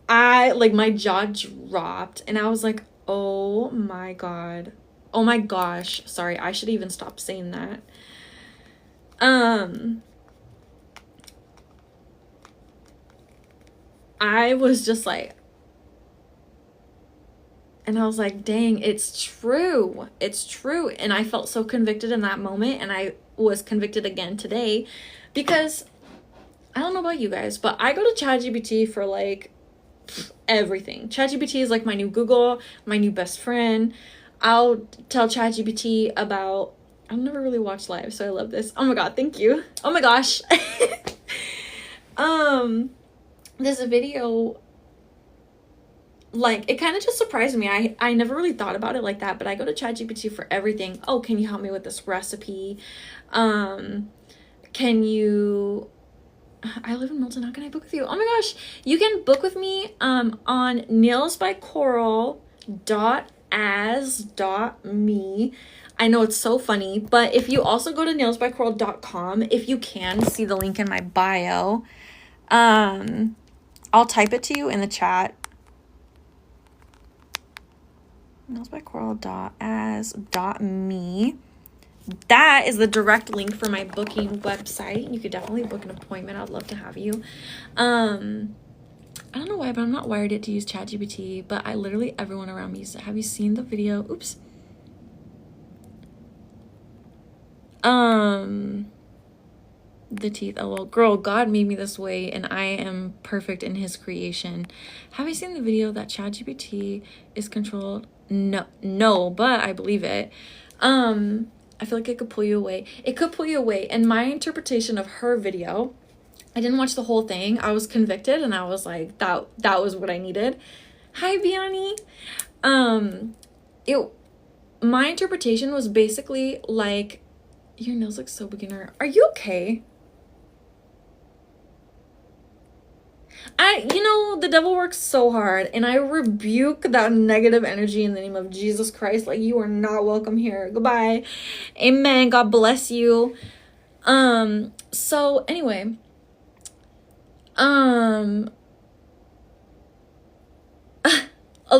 my jaw dropped and I was like, oh my God. Oh my gosh. Sorry, I should even stop saying that. I was just like, and I was like, dang, it's true. It's true. And I felt so convicted in that moment. And I was convicted again today because I don't know about you guys, but I go to ChatGPT for like everything. ChatGPT is like my new Google, my new best friend. I'll tell ChatGPT about, I've never really watched live, so I love this. Oh my God, thank you. Oh my gosh. This video, like, it kind of just surprised me. I never really thought about it like that, but I go to ChatGPT for everything. Oh, can you help me with this recipe? Can you, I live in Milton, how can I book with you? Oh my gosh, you can book with me on nailsbycoral.as.me. I know it's so funny, but if you also go to nailsbycoral.com, if you can see the link in my bio, I'll type it to you in the chat. nailsbycoral.as.me. That is the direct link for my booking website. You could definitely book an appointment. I'd love to have you. I don't know why, but I'm not wired it to use ChatGPT, but literally everyone around me uses it. Have you seen the video? Oops. The teeth. Oh, well, girl, God made me this way and I am perfect in his creation. Have you seen the video that ChatGPT is controlled? No, but I believe it. I feel like it could pull you away. It could pull you away. And my interpretation of her video, I didn't watch the whole thing. I was convicted and I was like, that was what I needed. Hi, Biani. My interpretation was basically like, your nails look so beginner. Are you okay? The devil works so hard, and I rebuke that negative energy in the name of Jesus Christ. Like, you are not welcome here. Goodbye. Amen. God bless you. So anyway,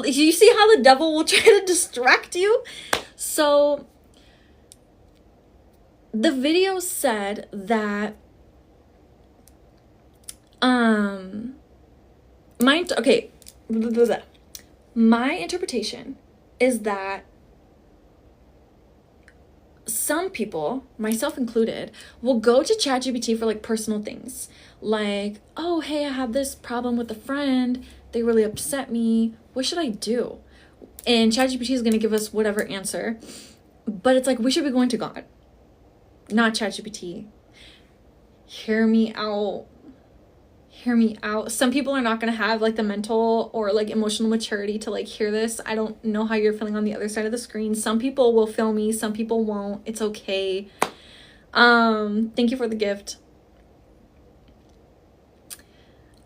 you see how the devil will try to distract you? So the video said that my interpretation is that some people, myself included, will go to ChatGPT for like personal things. Like, oh, hey, I have this problem with a friend. They really upset me. What should I do? And ChatGPT is going to give us whatever answer. But it's like, we should be going to God, not ChatGPT. Hear me out. Some people are not going to have like the mental or like emotional maturity to like hear this. I don't know how you're feeling on the other side of the screen. Some people will feel me, some people won't. It's okay. Thank you for the gift.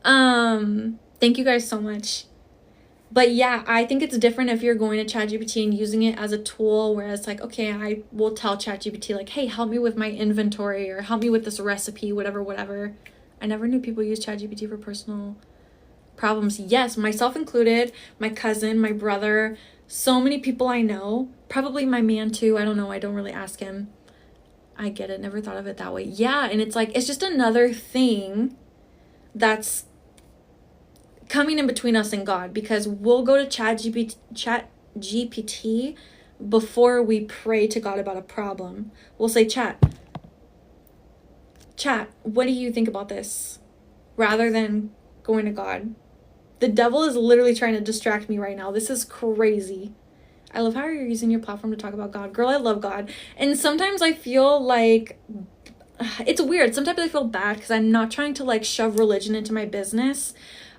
Thank you guys so much. But yeah, I think it's different if you're going to ChatGPT and using it as a tool, whereas like, okay, I will tell ChatGPT like, hey, help me with my inventory or help me with this recipe, whatever. I never knew people use ChatGPT for personal problems. Yes, myself included, my cousin, my brother, so many people I know, probably my man too. I don't know. I don't really ask him. I get it. Never thought of it that way. Yeah. And it's like, it's just another thing that's coming in between us and God, because we'll go to ChatGPT before we pray to God about a problem. We'll say, Chat, what do you think about this? Rather than going to God. The devil is literally trying to distract me right now. This is crazy. I love how you're using your platform to talk about God. Girl, I love God. And sometimes I feel like, it's weird. Sometimes I feel bad because I'm not trying to like shove religion into my business.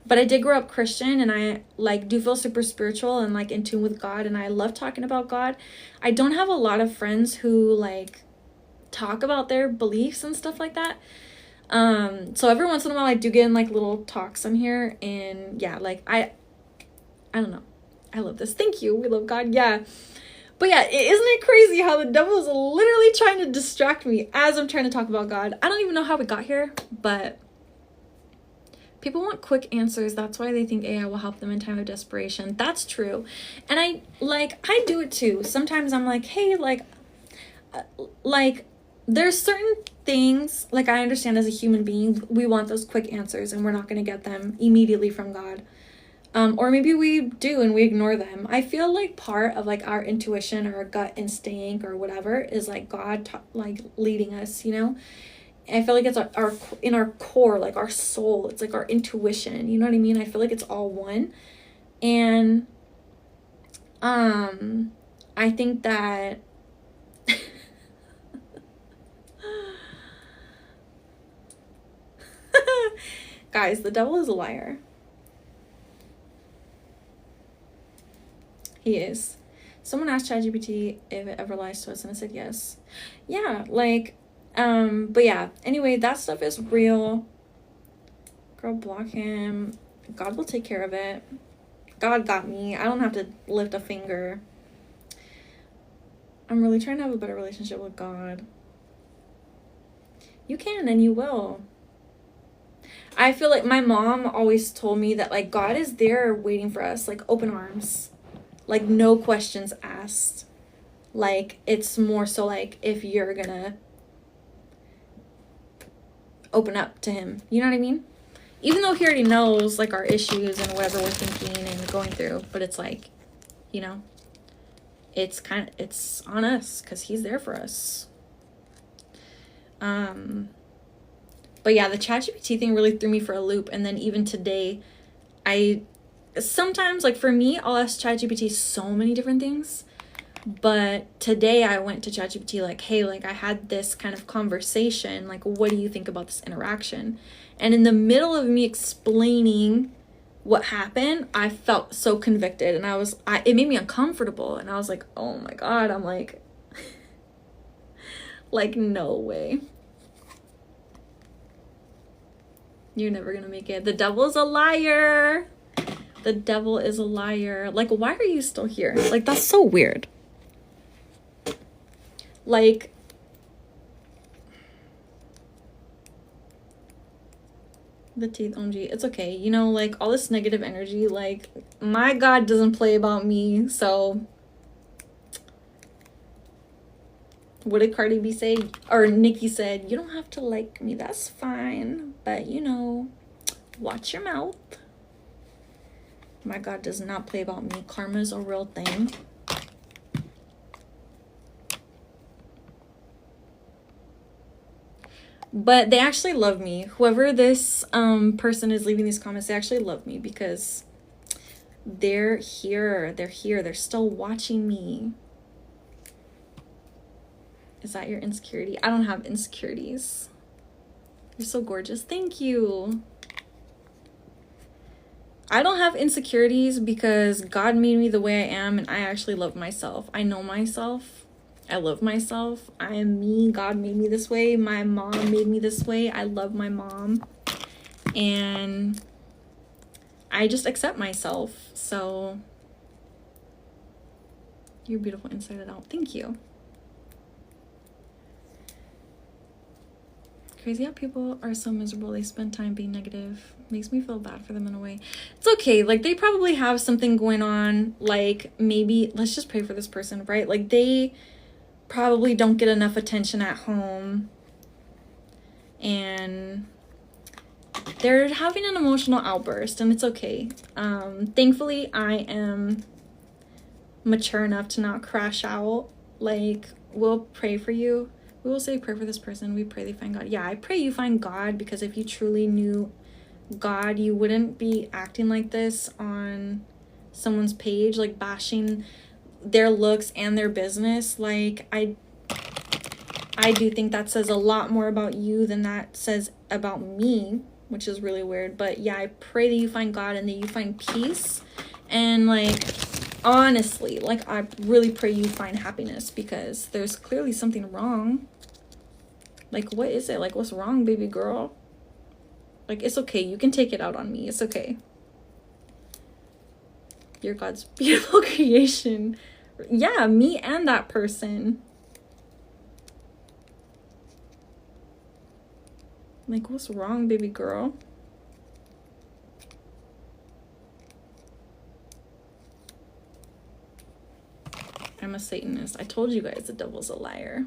But I did grow up Christian, and I like do feel super spiritual and like in tune with God. And I love talking about God. I don't have a lot of friends who like talk about their beliefs and stuff like that. So every once in a while I do get in like little talks on here, and yeah, like I don't know. I love this. Thank you. We love God. Yeah. But yeah, isn't it crazy how the devil is literally trying to distract me as I'm trying to talk about God? I don't even know how we got here, but People want quick answers. That's why they think AI will help them in time of desperation. That's true. And I do it too. Sometimes I'm like, hey, like there's certain things, like I understand as a human being, we want those quick answers and we're not going to get them immediately from God. Or maybe we do and we ignore them. I feel like part of like our intuition or our gut instinct or whatever is like God like leading us, you know? I feel like it's our in our core, like our soul. It's like our intuition. You know what I mean? I feel like it's all one. And I think that guys, the devil is a liar. He is. Someone asked ChatGPT if it ever lies to us, and I said yes. Yeah, like, but yeah, anyway, that stuff is real. Girl, block him. God will take care of it. God got me. I don't have to lift a finger. I'm really trying to have a better relationship with God. You can and you will. I feel like my mom always told me that like God is there waiting for us, like open arms. Like no questions asked. Like it's more so like if you're gonna open up to him. You know what I mean? Even though he already knows like our issues and whatever we're thinking and going through, but it's like, you know, it's on us because he's there for us. But yeah, the ChatGPT thing really threw me for a loop. And then even today, sometimes like for me, I'll ask ChatGPT so many different things. But today I went to ChatGPT like, hey, like I had this kind of conversation. Like, what do you think about this interaction? And in the middle of me explaining what happened, I felt so convicted. And it made me uncomfortable. And I was like, oh my God. I'm like, like, no way. You're never gonna make it. The devil is a liar. The devil is a liar. Like, why are you still here? Like, that's so weird. Like, the teeth, OMG. It's okay. You know, like, all this negative energy, like, my God doesn't play about me, so. What did Cardi B say? Or Nicki said, you don't have to like me, that's fine. But, you know, watch your mouth. My God does not play about me. Karma's a real thing. But they actually love me. Whoever this person is leaving these comments, they actually love me because they're here. They're here. They're still watching me. Is that your insecurity? I don't have insecurities. You're so gorgeous. Thank you. I don't have insecurities because God made me the way I am and I actually love myself. I know myself. I love myself. I am me. God made me this way. My mom made me this way. I love my mom. And I just accept myself. So you're beautiful inside and out. Thank you. Crazy how people are so miserable. They spend time being negative. Makes me feel bad for them in a way. It's okay. Like, they probably have something going on. Like, maybe, let's just pray for this person, right? Like, they probably don't get enough attention at home. And they're having an emotional outburst. And it's okay. Thankfully, I am mature enough to not crash out. Like, we'll pray for you. We will say pray for this person. We pray they find God. Yeah, I pray you find God, because if you truly knew God, you wouldn't be acting like this on someone's page, like bashing their looks and their business. Like, I do think that says a lot more about you than that says about me, which is really weird. But yeah, I pray that you find God and that you find peace. And like, honestly, like, I really pray you find happiness, because there's clearly something wrong. Like, what is it? Like, what's wrong, baby girl? Like, it's okay. You can take it out on me. It's okay. You're God's beautiful creation. Yeah, me and that person. Like, what's wrong, baby girl? I'm a Satanist. I told you guys the devil's a liar.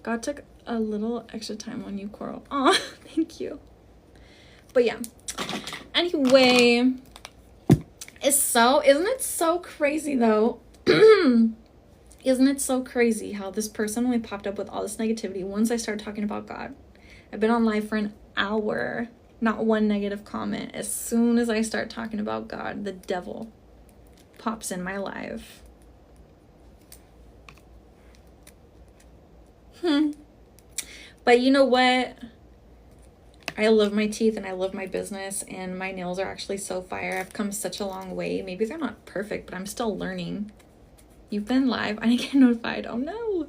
God took a little extra time on you, Coral. Aw, thank you. But yeah. Anyway, isn't it so crazy though? Isn't it so crazy how this person only popped up with all this negativity once I started talking about God? I've been on live for an hour, not one negative comment. As soon as I start talking about God, the devil pops in my live. But you know what? I love my teeth and I love my business, and my nails are actually so fire. I've come such a long way. Maybe they're not perfect, but I'm still learning. You've been live. I didn't get notified. Oh no.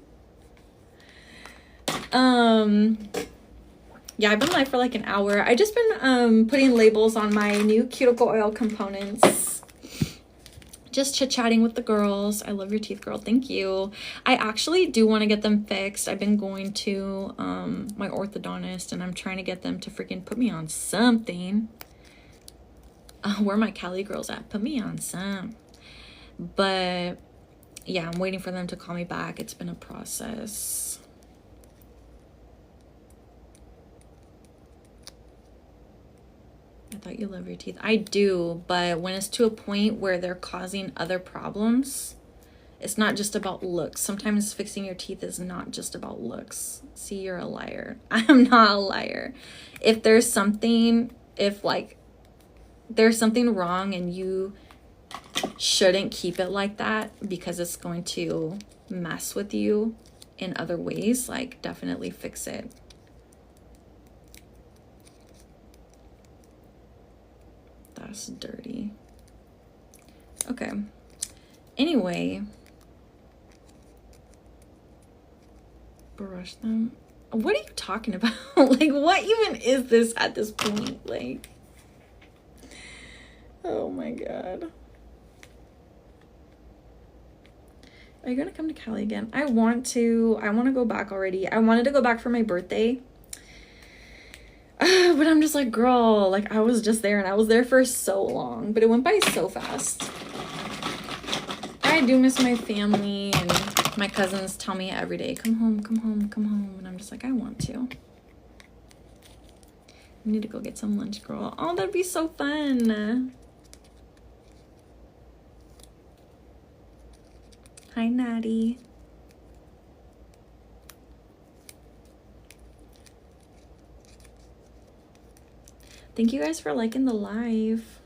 Yeah, I've been live for like an hour. I just been putting labels on my new cuticle oil components. Just chit-chatting with the girls. I love your teeth, girl. Thank you. I actually do want to get them fixed. I've been going to my orthodontist, and I'm trying to get them to freaking put me on something. Where are my Cali girls at? Put me on some. But yeah, I'm waiting for them to call me back. It's been a process. I thought you love your teeth. I do, but when it's to a point where they're causing other problems, it's not just about looks. Sometimes fixing your teeth is not just about looks. See, you're a liar. I'm not a liar. If there's something, there's something wrong and you shouldn't keep it like that because it's going to mess with you in other ways, like definitely fix it. That's dirty. Okay. Anyway. Brush them. What are you talking about? Like, what even is this at this point? Like, oh my God. Are you gonna come to Cali again? I want to go back already. I wanted to go back for my birthday. But I'm just like, girl, like I was just there and I was there for so long, but it went by so fast. I do miss my family, and my cousins tell me every day, come home, come home, come home. And I'm just like, I want to. We need to go get some lunch, girl. Oh, that'd be so fun. Hi, Natty. Thank you guys for liking the live.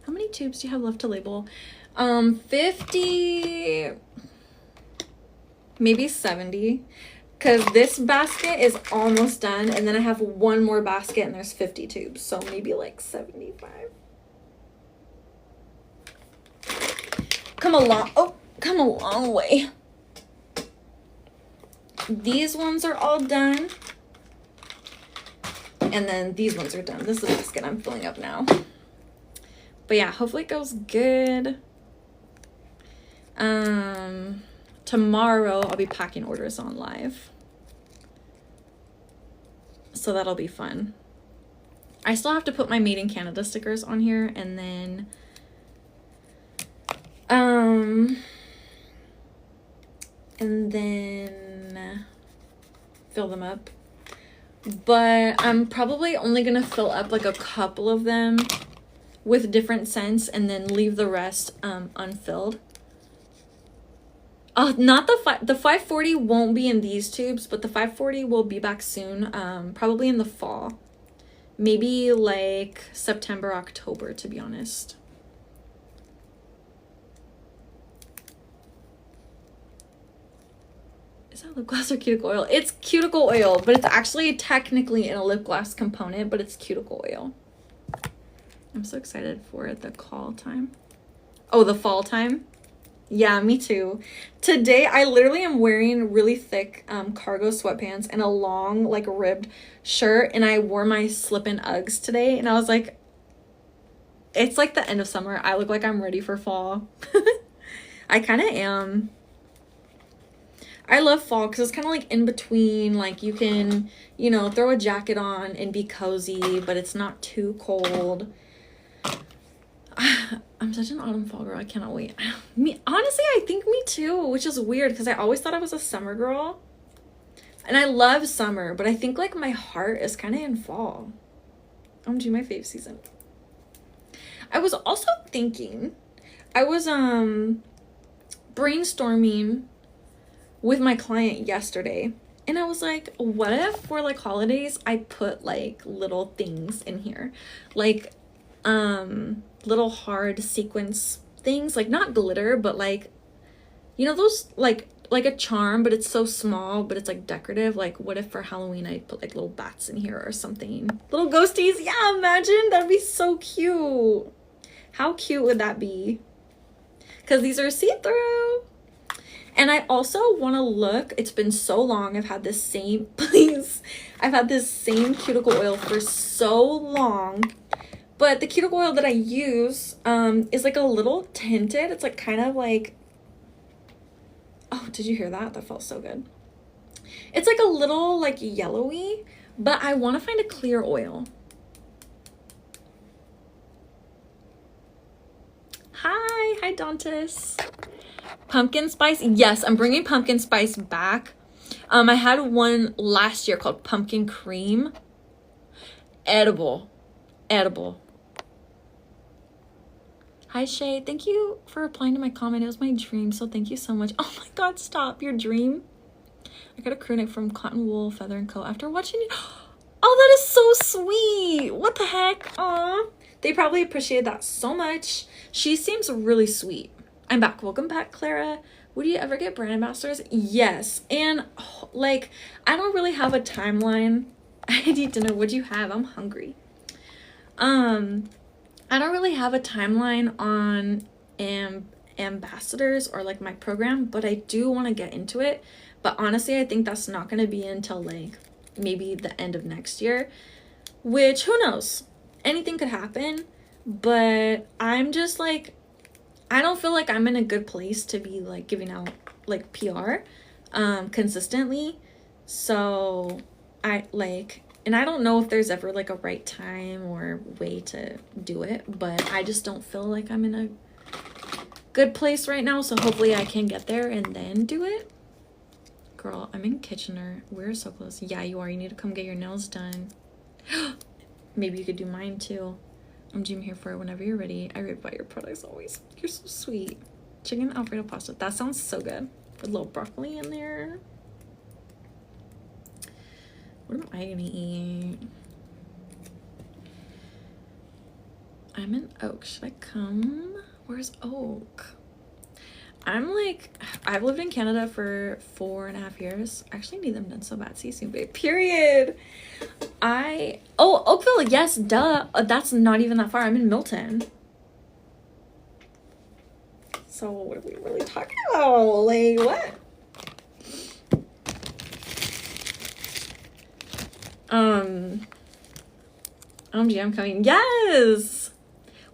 How many tubes do you have left to label? 50, maybe 70. Because this basket is almost done, and then I have one more basket, and there's 50 tubes, so maybe like 75. Come a long way. These ones are all done, and then these ones are done. This is the basket I'm filling up now. But yeah, hopefully it goes good. Tomorrow I'll be packing orders on live, so that'll be fun. I still have to put my Made in Canada stickers on here, and then fill them up. But I'm probably only gonna fill up like a couple of them with different scents, and then leave the rest unfilled. Not the 540 won't be in these tubes, but the 540 will be back soon. Probably in the fall, maybe like September, October, to be honest. Is that lip gloss or cuticle oil? It's cuticle oil, but it's actually technically in a lip gloss component, but it's cuticle oil. I'm so excited for the call time. Oh, the fall time. Yeah, me too. Today, I literally am wearing really thick cargo sweatpants and a long, like, ribbed shirt. And I wore my slip-in Uggs today. And I was like, It's like the end of summer. I look like I'm ready for fall. I kind of am. I love fall because it's kind of like in between. Like you can, you know, throw a jacket on and be cozy, but it's not too cold. I'm such an autumn fall girl. I cannot wait. Honestly, I think me too, which is weird because I always thought I was a summer girl. And I love summer, but I think like my heart is kind of in fall. OMG, my fave season. I was also thinking, I was brainstorming with my client yesterday, and I was like, what if for like holidays I put like little things in here, like little hard sequence things, like not glitter, but like, you know, those like a charm, but it's so small, but it's like decorative. Like what if for Halloween I put like little bats in here or something, little ghosties. Yeah, imagine, that'd be so cute. How cute would that be? Because these are see-through. And I also want to look, it's been so long, I've had this same, please, I've had this same cuticle oil for so long, but the cuticle oil that I use is like a little tinted. It's like kind of like, oh, did you hear that? That felt so good. It's like a little like yellowy, but I want to find a clear oil. Hi Dantis. Pumpkin spice. Yes, I'm bringing pumpkin spice back. I had one last year called pumpkin cream. Edible. Hi Shay, thank you for replying to my comment. It was my dream, so thank you so much. Oh my god, stop. Your dream? I got a crew neck from Cotton Wool Feather & Co. after watching it. Oh, that is so sweet. What the heck? Aw. They probably appreciated that so much. She seems really sweet. I'm back. Welcome back, Clara. Would you ever get brand ambassadors? Yes. And like, I don't really have a timeline. I need to know what you have. I'm hungry. I don't really have a timeline on ambassadors or like my program, but I do want to get into it. But honestly, I think that's not going to be until like maybe the end of next year, which who knows? Anything could happen. But I'm just like, I don't feel like I'm in a good place to be like giving out like PR consistently. So I like, and I don't know if there's ever like a right time or way to do it, but I just don't feel like I'm in a good place right now. So hopefully I can get there and then do it. Girl, I'm in Kitchener. We're so close. Yeah, you are. You need to come get your nails done. Maybe you could do mine too. I'm here for it whenever you're ready. I rave about your products always. You're so sweet. Chicken Alfredo pasta. That sounds so good. With a little broccoli in there. What am I gonna eat? I'm in Oak. Should I come? Where's Oak? I'm like, I've lived in Canada for 4.5 years. I actually need them done so bad. See you soon, babe. Period. Oh, Oakville, yes, duh. That's not even that far. I'm in Milton. So what are we really talking about? Like, what? OMG, I'm coming. Yes!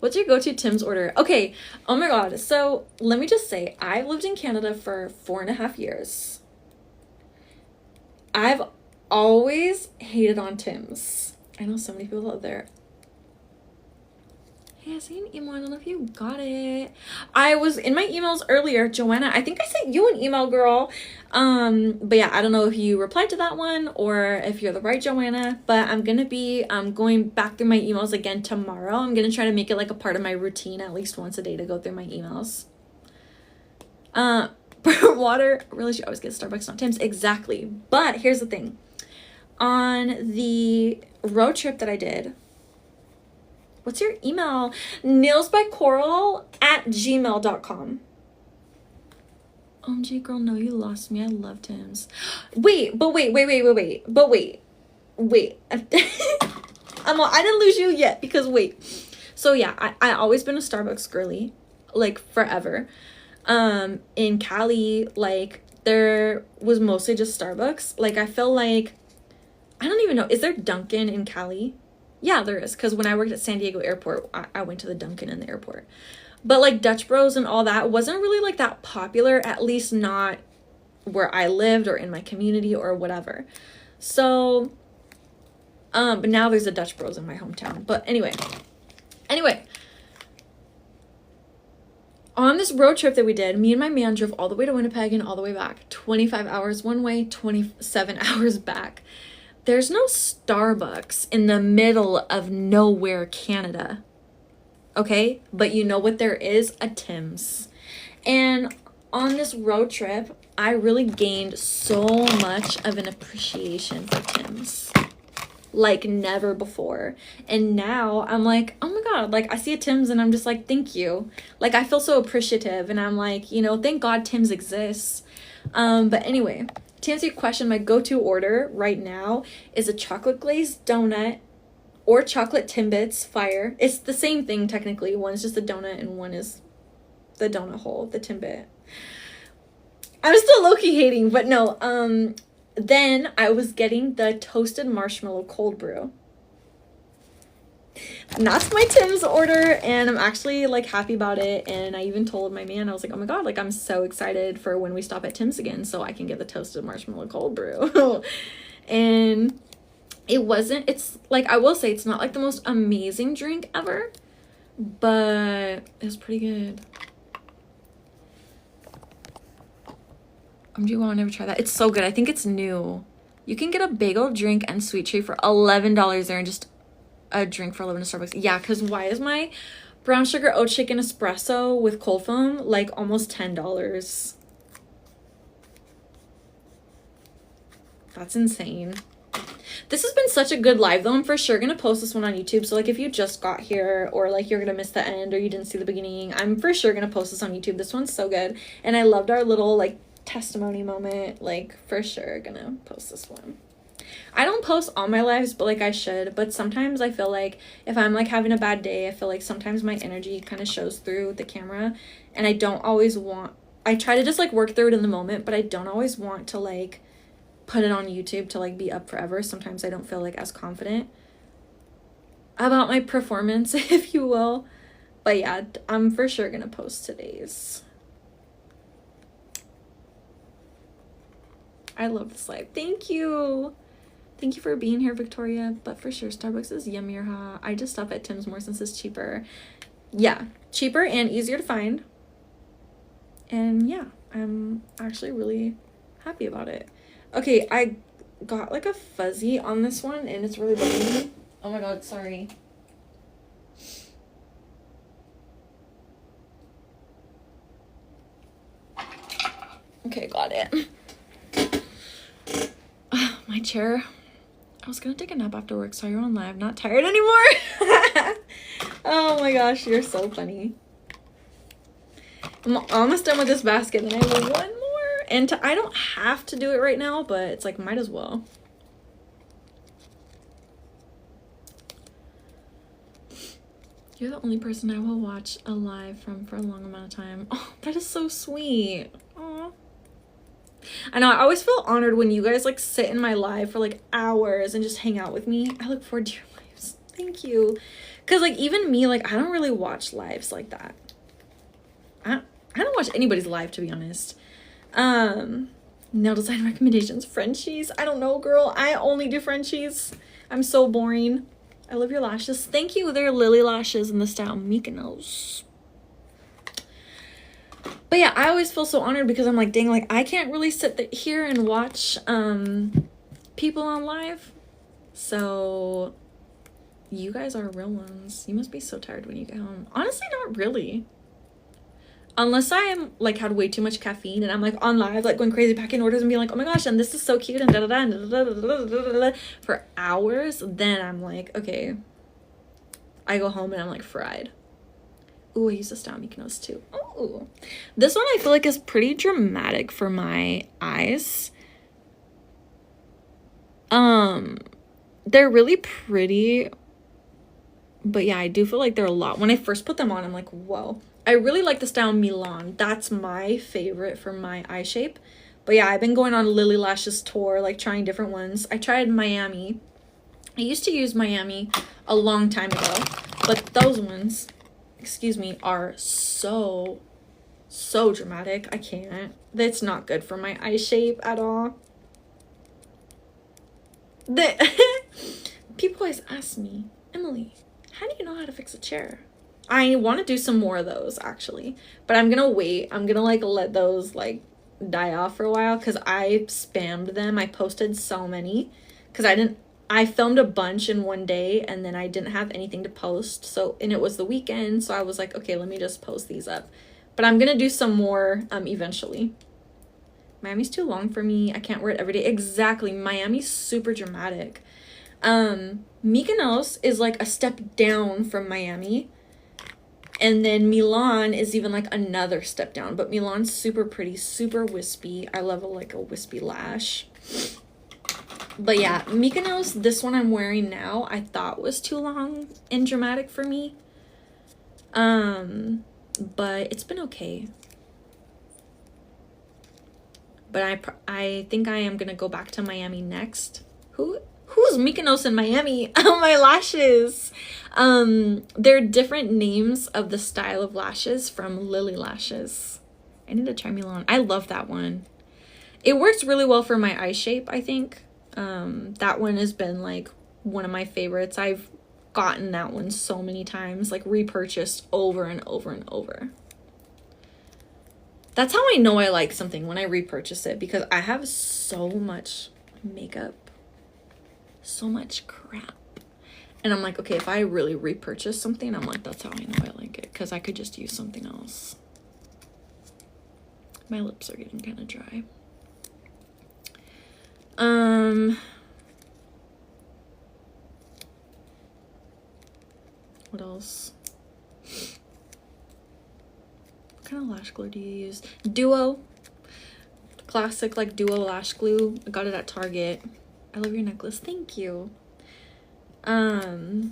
What's your go-to Tim's order? Okay, oh my god. So let me just say, I've lived in Canada for 4.5 years. I've always hated on Tim's. I know so many people out there. Hey, I see an email. I don't know if you got it. I was in my emails earlier. Joanna, I think I sent you an email, girl. But yeah, I don't know if you replied to that one or if you're the right Joanna. But I'm going to be going back through my emails again tomorrow. I'm going to try to make it like a part of my routine at least once a day to go through my emails. Water, really should always get Starbucks, not Tim's. Exactly. But here's the thing. On the road trip that I did, what's your email? nailsbycoral@gmail.com. OMG, girl, no, you lost me. I love Tim's. Wait. I didn't lose you yet because wait. So yeah, I always been a Starbucks girly, like forever. In Cali, like there was mostly just Starbucks. Like I feel like, I don't even know, is there Dunkin' in Cali? Yeah, there is. Because when I worked at San Diego Airport, I went to the Dunkin' in the airport. But like Dutch Bros and all that wasn't really like that popular, at least not where I lived or in my community or whatever. So, but now there's a Dutch Bros in my hometown. But anyway, on this road trip that we did, me and my man drove all the way to Winnipeg and all the way back. 25 hours one way, 27 hours back. There's no Starbucks in the middle of nowhere, Canada. Okay? But you know what there is? A Tim's. And on this road trip, I really gained so much of an appreciation for Tim's. Like never before. And now I'm like, oh my god, like I see a Tim's and I'm just like, thank you. Like I feel so appreciative and I'm like, you know, thank God Tim's exists. But anyway, to answer your question, my go-to order right now is a chocolate glazed donut or chocolate Timbits fire. It's the same thing technically. One's just a donut and one is the donut hole, the Timbit. I'm still low-key hating, but no, then I was getting the toasted marshmallow cold brew. And that's my Tim's order, and I'm actually like happy about it. And I even told my man, I was like, oh my god, like I'm so excited for when we stop at Tim's again so I can get the toasted marshmallow cold brew. And it's like, I will say it's not like the most amazing drink ever, but it was pretty good. Do you want to never try that? It's so good. I think it's new. You can get a bagel, drink, and sweet treat for $11 there and just a drink for $11 at Starbucks. Yeah, because why is my brown sugar oat shaken espresso with cold foam like almost $10? That's insane. This has been such a good live though. I'm for sure gonna post this one on YouTube. So like if you just got here or like you're gonna miss the end or you didn't see the beginning, I'm for sure gonna post this on YouTube. This one's so good. And I loved our little like testimony moment. Like for sure gonna post this one. I don't post all my lives, but like I should. But sometimes I feel like if I'm like having a bad day, I feel like sometimes my energy kind of shows through the camera, and I don't always want, I try to just like work through it in the moment, but I don't always want to like put it on YouTube to like be up forever. Sometimes I don't feel like as confident about my performance, if you will. But yeah, I'm for sure gonna post today's. I love this live. Thank you. Thank you for being here, Victoria. But for sure, Starbucks is yummier, huh? I just stop at Tim's more since it's cheaper. Yeah, cheaper and easier to find. And yeah, I'm actually really happy about it. Okay, I got like a fuzzy on this one and it's really bugging me. Oh my god, sorry. Okay, got it. My chair. I was gonna take a nap after work, so you're on live. Not tired anymore. Oh my gosh, you're so funny. I'm almost done with this basket and I have one more. And I don't have to do it right now, but it's like, might as well. You're the only person I will watch a live from for a long amount of time. Oh, that is so sweet. Aw. I know, I always feel honored when you guys like sit in my live for like hours and just hang out with me. I look forward to your lives. Thank you. Because like even me, like I don't really watch lives like that. I don't watch anybody's live, to be honest. Nail design recommendations. Frenchies. I don't know, girl. I only do Frenchies. I'm so boring. I love your lashes. Thank you. They're Lily lashes in the style Mykonos. But yeah, I always feel so honored because I'm like, dang, like I can't really sit here and watch people on live. So you guys are real ones. You must be so tired when you get home. Honestly, not really. Unless I am like had way too much caffeine and I'm like on live, like going crazy packing orders and being like, oh my gosh, and this is so cute and da da da and da da da da da for hours, then I'm like, okay. I go home and I'm like fried. Ooh, I use the style Mykonos too. Oh, this one I feel like is pretty dramatic for my eyes. They're really pretty, but yeah, I do feel like they're a lot. When I first put them on, I'm like, whoa. I really like the style Milan. That's my favorite for my eye shape. But yeah, I've been going on Lily Lashes tour, like trying different ones. I tried Miami I used to use Miami a long time ago, but those ones, excuse me, are so dramatic. I can't. That's not good for my eye shape at all. People always ask me, Emily, how do you know how to fix a chair? I want to do some more of those actually, but I'm gonna wait. I'm gonna like let those like die off for a while because I spammed them. I posted so many because I filmed a bunch in one day and then I didn't have anything to post. So, and it was the weekend, so I was like, okay, let me just post these up. But I'm gonna do some more eventually. Miami's too long for me. I can't wear it every day. Exactly. Miami's super dramatic. Mykonos is like a step down from Miami. And then Milan is even like another step down. But Milan's super pretty, super wispy. I love like a wispy lash. But yeah, Mykonos, this one I'm wearing now, I thought was too long and dramatic for me. But it's been okay. But I think I am gonna go back to Miami next. Who's Mykonos and Miami? Oh, my lashes. They're different names of the style of lashes from Lily Lashes. I need to try Milan. I love that one. It works really well for my eye shape, I think. That one has been like one of my favorites. I've gotten that one so many times, like repurchased over and over and over. That's how I know I like something, when I repurchase it, because I have so much makeup, so much crap. And I'm like, okay, if I really repurchase something, I'm like, that's how I know I like it, because I could just use something else. My lips are getting kind of dry. What else? What kind of lash glue do you use? Duo. Classic like Duo lash glue. I got it at Target. I love your necklace. Thank you. But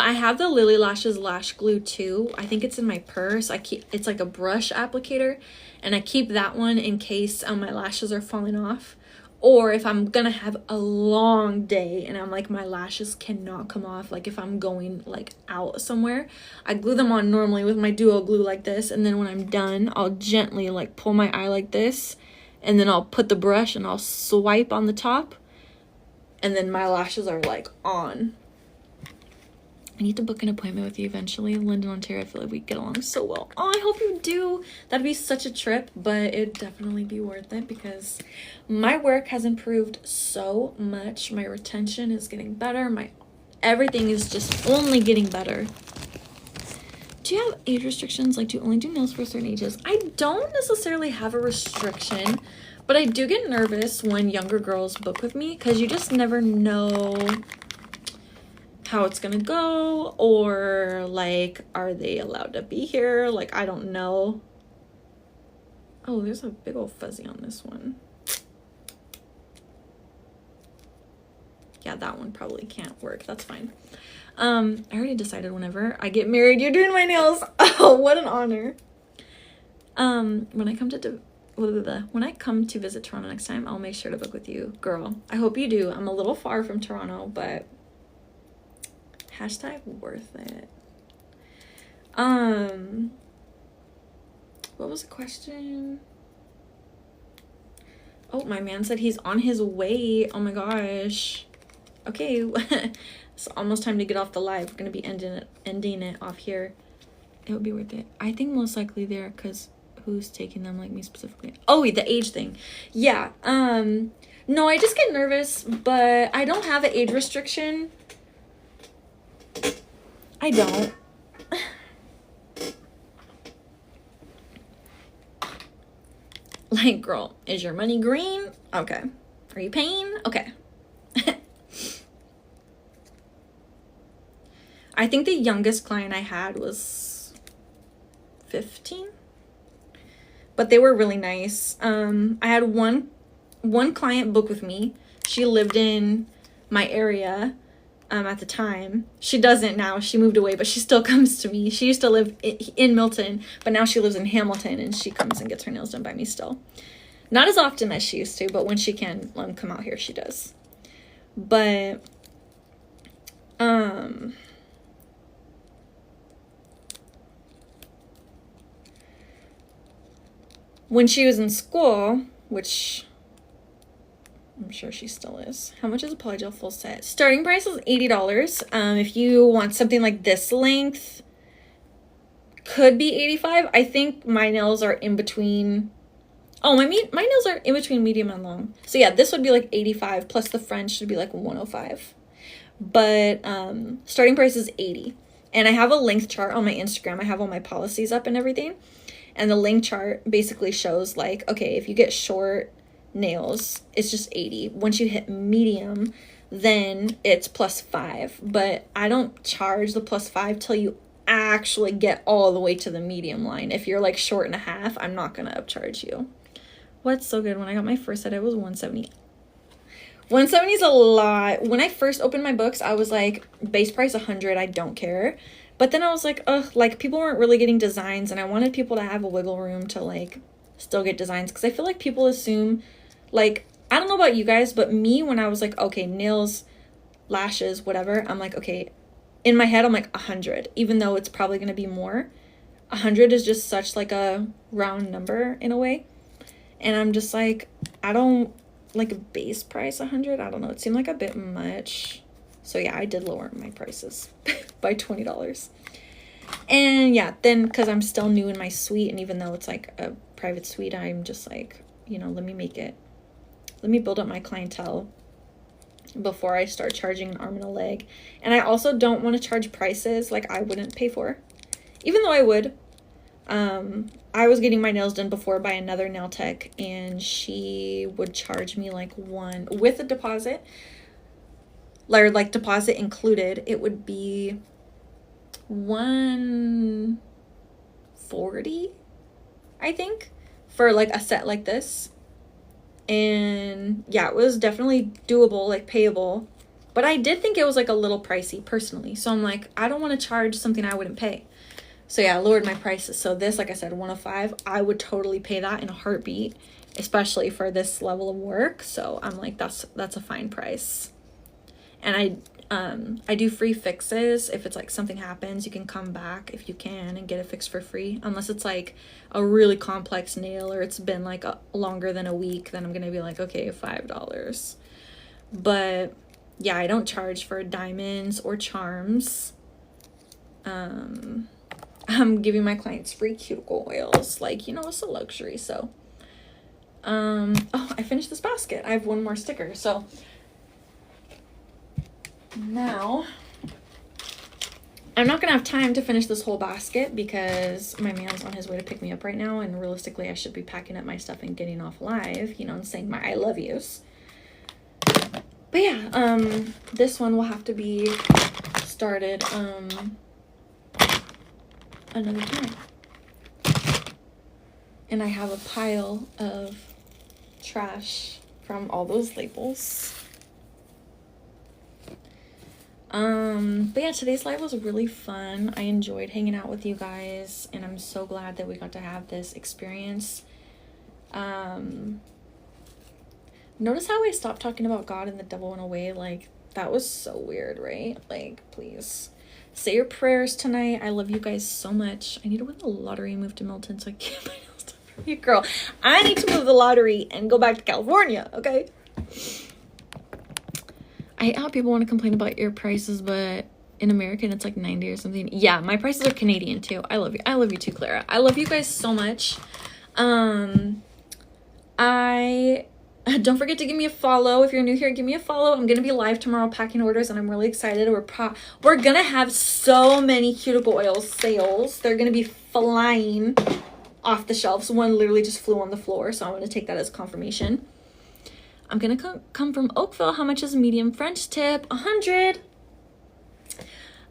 I have the Lily Lashes lash glue too. I think it's in my purse. It's like a brush applicator, and I keep that one in case my lashes are falling off, or if I'm gonna have a long day and I'm like, my lashes cannot come off, like if I'm going like out somewhere, I glue them on normally with my Duo glue like this, and then when I'm done, I'll gently like pull my eye like this, and then I'll put the brush and I'll swipe on the top, and then my lashes are like on. I need to book an appointment with you eventually. Linden, Ontario. I feel like we get along so well. Oh, I hope you do. That'd be such a trip, but it'd definitely be worth it because my work has improved so much. My retention is getting better. Everything is just only getting better. Do you have age restrictions? Like, do you only do nails for certain ages? I don't necessarily have a restriction, but I do get nervous when younger girls book with me because you just never know how it's gonna go, or like, are they allowed to be here? Like, I don't know. Oh, there's a big old fuzzy on this one. Yeah, that one probably can't work. That's fine. I already decided whenever I get married, you're doing my nails. Oh, what an honor. When I come to visit Toronto next time, I'll make sure to book with you, girl. I hope you do. I'm a little far from Toronto, but hashtag worth it. What was the question? Oh, my man said he's on his way. Oh my gosh. Okay. It's almost time to get off the live. We're gonna be ending it off here. It would be worth it. I think most likely there, because who's taking them, like me specifically? Oh, the age thing. Yeah. No, I just get nervous, but I don't have an age restriction. I don't. Like, girl, is your money green? Okay. Are you paying? Okay. I think the youngest client I had was 15. But they were really nice. I had one client book with me. She lived in my area at the time. She doesn't now. She moved away, but she still comes to me. She used to live in Milton, but now she lives in Hamilton, and she comes and gets her nails done by me still. Not as often as she used to, but when she can come out here, she does. But when she was in school, which I'm sure she still is. How much is a polygel full set? Starting price is $80. If you want something like this length, could be $85. I think my nails are in between. Oh, my nails are in between medium and long. So yeah, this would be like $85 plus the French should be like $105. But starting price is $80. And I have a length chart on my Instagram. I have all my policies up and everything. And the length chart basically shows like, okay, if you get short nails, it's just $80. Once you hit medium, then it's +5. But I don't charge the +5 till you actually get all the way to the medium line. If you're like short and a half, I'm not gonna upcharge you. What's so good? When I got my first set, it was $170. $170 is a lot. When I first opened my books, I was like, base price $100, I don't care. But then I was like, ugh, like people weren't really getting designs, and I wanted people to have a wiggle room to like still get designs, because I feel like people assume, like, I don't know about you guys, but me, when I was like, okay, nails, lashes, whatever, I'm like, okay, in my head, I'm like 100, even though it's probably going to be more. 100 is just such like a round number in a way. And I'm just like, I don't like a base price 100. I don't know. It seemed like a bit much. So yeah, I did lower my prices by $20. And yeah, then because I'm still new in my suite, and even though it's like a private suite, I'm just like, you know, let me build up my clientele before I start charging an arm and a leg. And I also don't want to charge prices like I wouldn't pay for, even though I would. I was getting my nails done before by another nail tech, and she would charge me like one with a deposit, or like deposit included, it would be $140, I think, for like a set like this. And yeah, it was definitely doable, like payable, but I did think it was like a little pricey personally. So I'm like, I don't want to charge something I wouldn't pay. So yeah, I lowered my prices. So this, like I said, $105, I would totally pay that in a heartbeat, especially for this level of work. So I'm like, that's a fine price. And I do free fixes. If it's like something happens, you can come back if you can and get it fixed for free. Unless it's like a really complex nail or it's been like longer than a week, then I'm gonna be like, okay, $5. But yeah, I don't charge for diamonds or charms. I'm giving my clients free cuticle oils, like, you know, it's a luxury. So oh, I finished this basket. I have one more sticker. So now I'm not gonna have time to finish this whole basket because my man's on his way to pick me up right now, and realistically I should be packing up my stuff and getting off live, you know, and saying my I love yous. But yeah, this one will have to be started another time. And I have a pile of trash from all those labels. But yeah, today's live was really fun. I enjoyed hanging out with you guys, and I'm so glad that we got to have this experience. Notice how I stopped talking about God and the devil in a way, like, that was so weird, right? Like, please say your prayers tonight. I love you guys so much. I need to win the lottery and move to Milton so I can get my nails done for you, girl. I need to move the lottery and go back to California, okay? I hate how people want to complain about your prices, but in American it's like 90 or something. Yeah, my prices are Canadian too. I love you. I love you too, Clara. I love you guys so much. Don't forget to give me a follow. If you're new here, give me a follow. I'm gonna be live tomorrow packing orders, and I'm really excited. We're gonna have so many cuticle oil sales. They're gonna be flying off the shelves. One literally just flew on the floor, so I'm gonna take that as confirmation. I'm gonna come from Oakville. How much is a medium French tip? 100.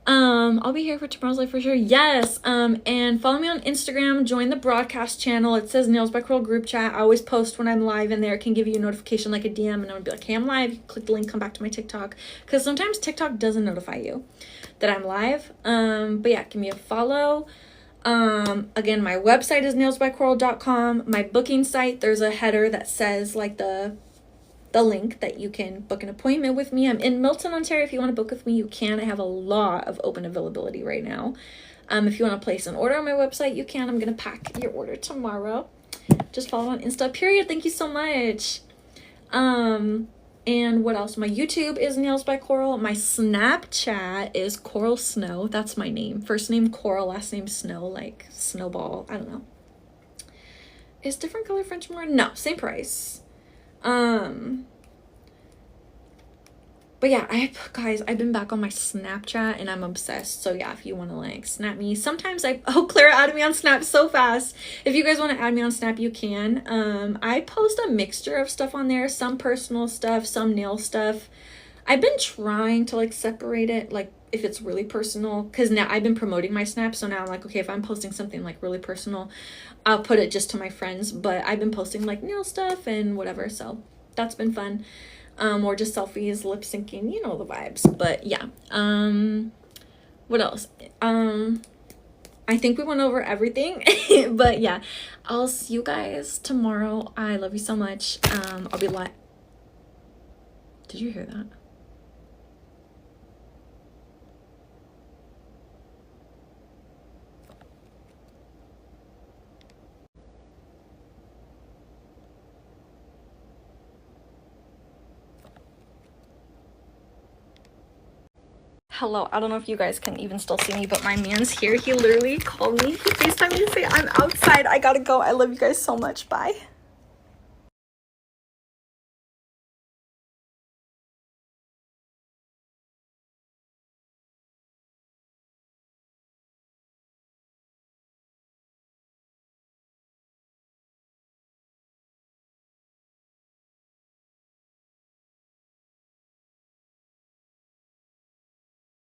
I'll be here for tomorrow's live for sure. Yes. And follow me on Instagram. Join the broadcast channel. It says Nails by Curl group chat. I always post when I'm live in there. It can give you a notification like a DM, and I'll be like, hey, I'm live. You click the link, come back to my TikTok, because sometimes TikTok doesn't notify you that I'm live. But yeah, give me a follow. Again, my website is nailsbycoral.com. My booking site, there's a header that says like the the link that you can book an appointment with me. I'm in Milton, Ontario. If you want to book with me, you can. I have a lot of open availability right now. If you want to place an order on my website, you can. I'm going to pack your order tomorrow. Just follow on Insta, period. Thank you so much. And what else? My YouTube is Nails by Coral. My Snapchat is Coral Snow. That's my name. First name Coral, last name Snow, like snowball. I don't know. Is different color French more? No, same price. But yeah, guys, I've been back on my Snapchat and I'm obsessed. So yeah, if you want to like snap me, sometimes Clara added me on Snap so fast. If you guys want to add me on Snap, you can. I post a mixture of stuff on there, some personal stuff, some nail stuff. I've been trying to like separate it, like if it's really personal, because now I've been promoting my Snap. So now I'm like, okay, if I'm posting something like really personal, I'll put it just to my friends. But I've been posting like nail stuff and whatever. So that's been fun. Or just selfies, lip syncing, you know the vibes. But yeah, what else? I think we went over everything. But yeah, I'll see you guys tomorrow. I love you so much. I'll be live. Did you hear that? Hello, I don't know if you guys can even still see me, but my man's here. He literally called me. He FaceTimed me to say I'm outside. I gotta go. I love you guys so much. Bye.